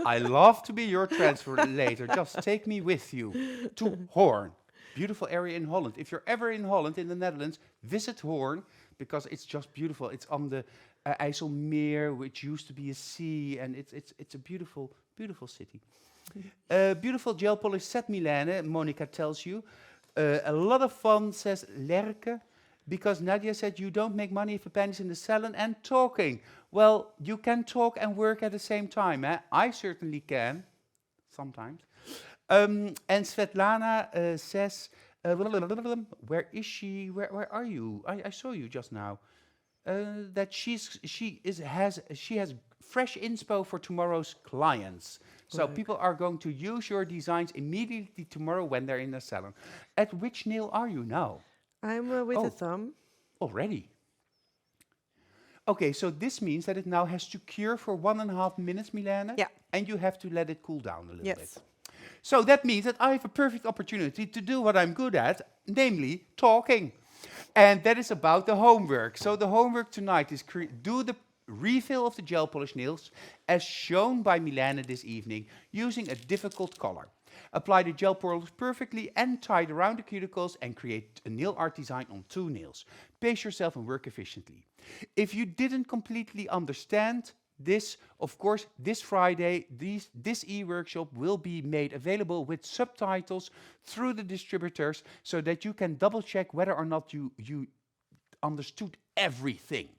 I love to be your translator. Just take me with you to Hoorn. Beautiful area in Holland. If you're ever in Holland, in the Netherlands, visit Hoorn because it's just beautiful. It's on the IJsselmeer, which used to be a sea, and it's a beautiful, beautiful city. Beautiful gel polish set, Mylene, Monica tells you. A lot of fun, says Lerke, because Nadia said you don't make money if a pen is in the salon and talking. Well, you can talk and work at the same time. Eh? I certainly can, sometimes. And Svetlana says, where is she? Where are you? I saw you just now. That she has fresh inspo for tomorrow's clients. So people are going to use your designs immediately tomorrow when they're in the salon. At which nail are you now? I'm with the thumb. Already. Okay, so this means that it now has to cure for 1.5 minutes, Mylene. Yeah. And you have to let it cool down a little bit. Yes. So that means that I have a perfect opportunity to do what I'm good at, namely talking. And that is about the homework. So the homework tonight is do the refill of the gel polish nails as shown by Mylene this evening using a difficult color. Apply the gel polish perfectly and tie it around the cuticles and create a nail art design on 2 nails. Pace yourself and work efficiently. If you didn't completely understand this, of course, this Friday, this e-workshop will be made available with subtitles through the distributors so that you can double check whether or not you understood everything.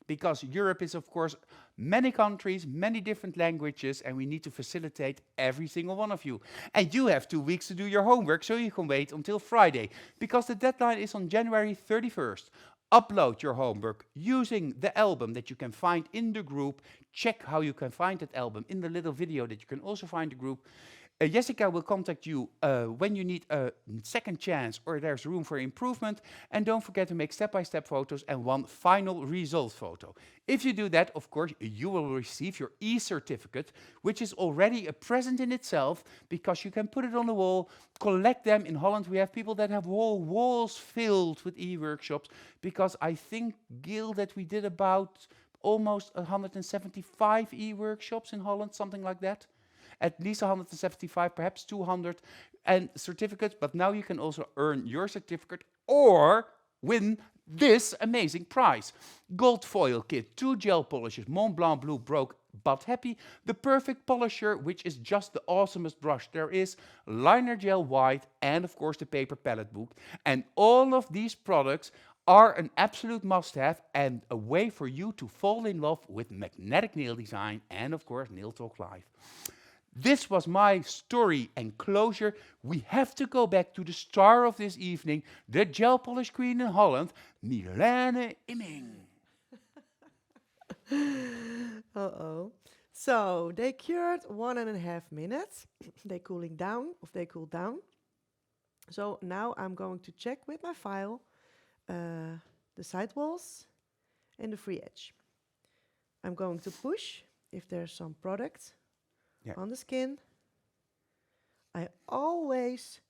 Because Europe is, of course, many countries, many different languages, and we need to facilitate every single one of you. And you have 2 weeks to do your homework, so you can wait until Friday, because the deadline is on January 31st. Upload your homework using the album that you can find in the group. Check how you can find that album in the little video that you can also find the group. Jessica will contact you when you need a second chance or there's room for improvement. And don't forget to make step-by-step photos and one final result photo. If you do that, of course, you will receive your e-certificate, which is already a present in itself because you can put it on the wall, collect them. In Holland, we have people that have whole walls filled with e-workshops because I think, Gil, that we did about almost 175 e-workshops in Holland, something like that. At least 175, perhaps 200, and certificates. But now you can also earn your certificate or win this amazing prize. Gold foil kit, 2 gel polishes, Mont Blanc Blue Broke But Happy, the perfect polisher, which is just the awesomest brush there is, liner gel white, and of course the paper palette book. And all of these products are an absolute must-have and a way for you to fall in love with magnetic nail design and of course Nail Talk Live. This was my story and closure. We have to go back to the star of this evening, the gel polish queen in Holland, Mylene Imming. Uh-oh. So they cured 1.5 minutes. They cooled down. So now I'm going to check with my file the side walls and the free edge. I'm going to push if there's some product on the skin. I always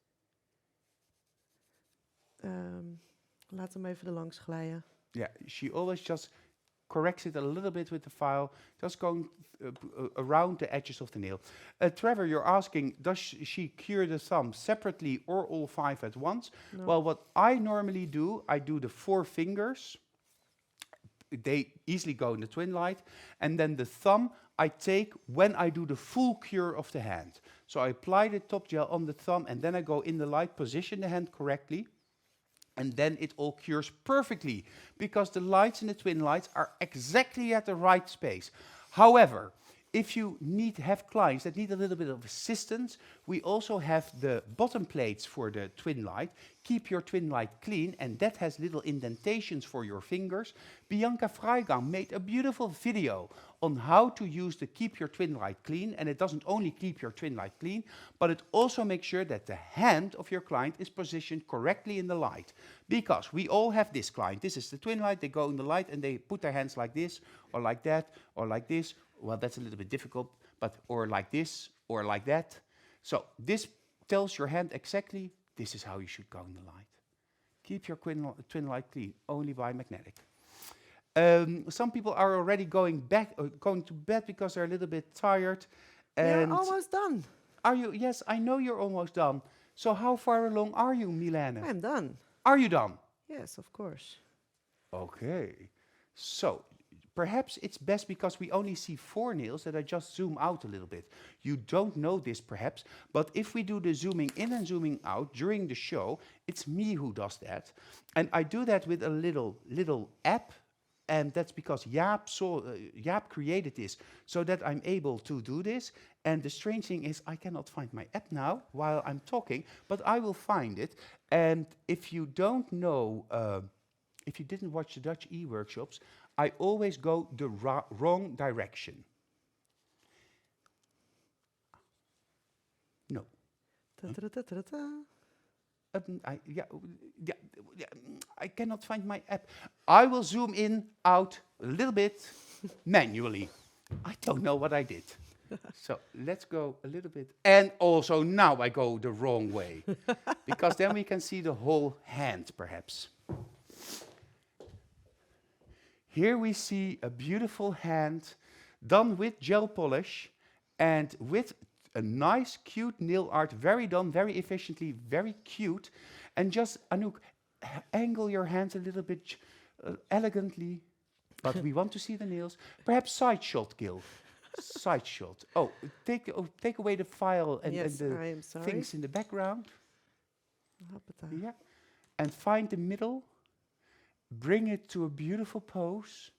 laat hem even er langs glijden. Yeah, she always just corrects it a little bit with the file, just going around the edges of the nail. Trevor, you're asking, does she cure the thumb separately or all 5 at once? No. Well, what I normally do, I do the 4 fingers. They easily go in the twin light. And then the thumb I take when I do the full cure of the hand. So I apply the top gel on the thumb and then I go in the light, position the hand correctly. And then it all cures perfectly because the lights in the twin lights are exactly at the right space. However, if you have clients that need a little bit of assistance, we also have the bottom plates for the twin light. Keep your twin light clean, and that has little indentations for your fingers. Bianca Freigang made a beautiful video on how to use the Keep Your Twin Light Clean, and it doesn't only keep your twin light clean, but it also makes sure that the hand of your client is positioned correctly in the light. Because we all have this client. This is the twin light, they go in the light and they put their hands like this, or like that, or like this. Well, that's a little bit difficult, but or like this, or like that. So this tells your hand exactly, this is how you should go in the light. Keep your twin light clean, only by magnetic. Some people are already going to bed because they're a little bit tired. We're almost done. Are you? Yes, I know you're almost done. So how far along are you, Mylene? I'm done. Are you done? Yes, of course. Okay. So perhaps it's best because we only see 4 nails that I just zoom out a little bit. You don't know this perhaps, but if we do the zooming in and zooming out during the show, it's me who does that. And I do that with a little app. And that's because Jaap created this so that I'm able to do this. And the strange thing is I cannot find my app now while I'm talking, but I will find it. And if you don't know, if you didn't watch the Dutch e-workshops, I always go the wrong direction. No. I cannot find my app. I will zoom in, out a little bit manually. I don't know what I did. So let's go a little bit. And also now I go the wrong way. Because then we can see the whole hand, perhaps. Here we see a beautiful hand done with gel polish and with a nice, cute nail art, very done, very efficiently, very cute. And just, Anouk, angle your hands a little bit elegantly, but we want to see the nails. Perhaps side shot, Gil. Side shot. Oh, take away the file and the things in the background. Yeah. And find the middle. Bring it to a beautiful pose.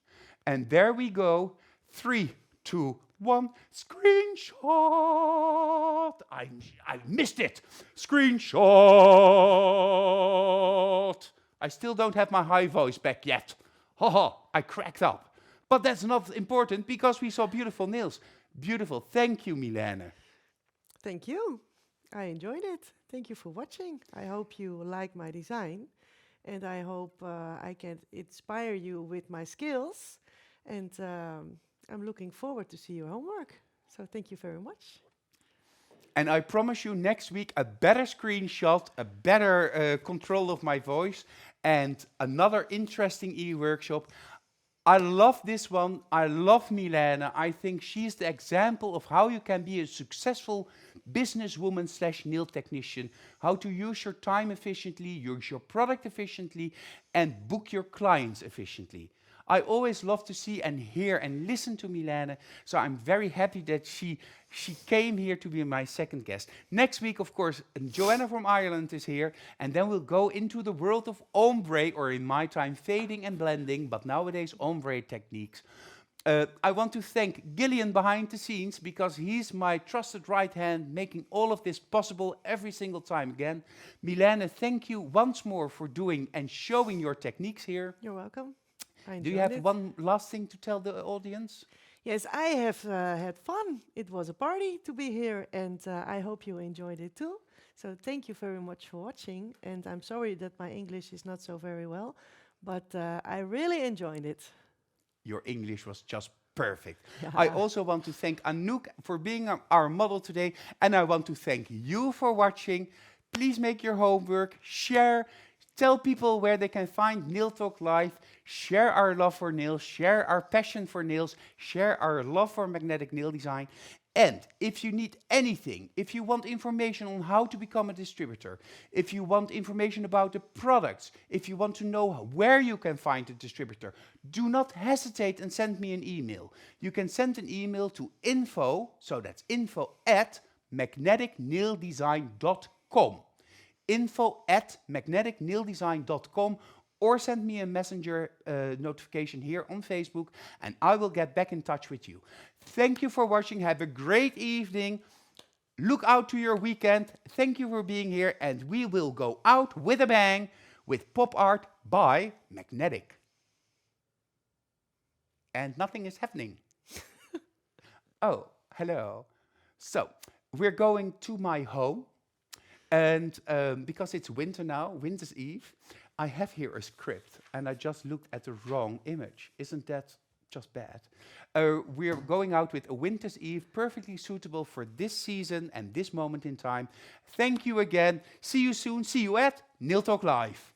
And there we go. 3, 2, 1. Screenshot. I missed it. Screenshot. I still don't have my high voice back yet. Haha, I cracked up. But that's not important because we saw beautiful nails. Beautiful. Thank you, Mylene. Thank you. I enjoyed it. Thank you for watching. I hope you like my design. And I hope I can inspire you with my skills. And I'm looking forward to see your homework. So thank you very much. And I promise you next week a better screenshot, a better control of my voice, and another interesting e-workshop. I love this one. I love Mylene. I think she's the example of how you can be a successful businesswoman / nail technician, how to use your time efficiently, use your product efficiently, and book your clients efficiently. I always love to see and hear and listen to Mylene, so I'm very happy that she came here to be my second guest. Next week, of course, Joanna from Ireland is here, and then we'll go into the world of ombre, or in my time, fading and blending, but nowadays ombre techniques. I want to thank Gillian behind the scenes, because he's my trusted right hand, making all of this possible every single time again. Mylene, thank you once more for doing and showing your techniques here. You're welcome. Do you have one last thing to tell the audience? Yes, I have had fun. It was a party to be here, and I hope you enjoyed it too. So thank you very much for watching. And I'm sorry that my English is not so very well, but I really enjoyed it. Your English was just perfect. Yeah. I also want to thank Anouk for being our model today, and I want to thank you for watching. Please make your homework, share, tell people where they can find Nail Talk Live, share our love for nails, share our passion for nails, share our love for magnetic nail design. And if you need anything, if you want information on how to become a distributor, if you want information about the products, if you want to know where you can find a distributor, do not hesitate and send me an email. You can send an email to info, so that's info@magneticnaildesign.com. info@magneticnaildesign.com, or send me a messenger notification here on Facebook, and I will get back in touch with you. Thank you for watching. Have a great evening. Look out to your weekend. Thank you for being here, and we will go out with a bang with pop art by Magnetic. And nothing is happening. Oh, hello. So, we're going to my home. And because it's winter now, winter's eve, I have here a script, and I just looked at the wrong image. Isn't that just bad? We're going out with a winter's eve, perfectly suitable for this season and this moment in time. Thank you again. See you soon. See you at Nail Talk Live.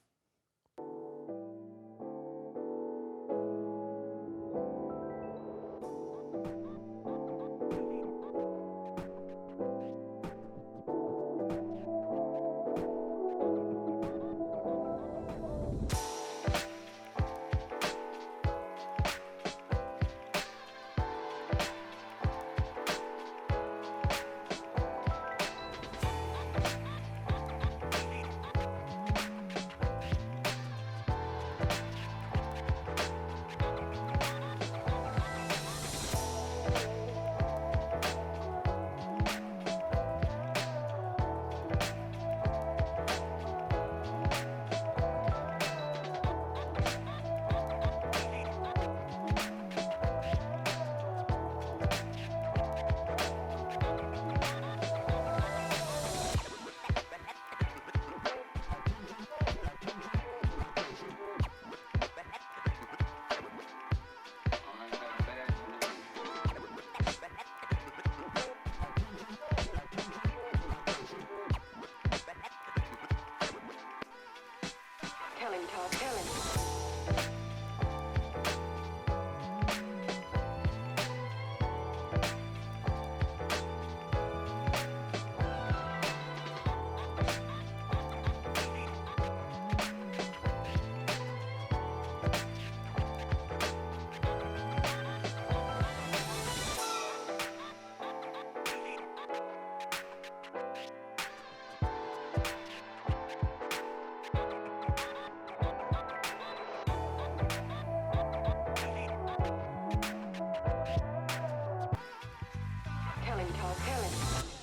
Tell him.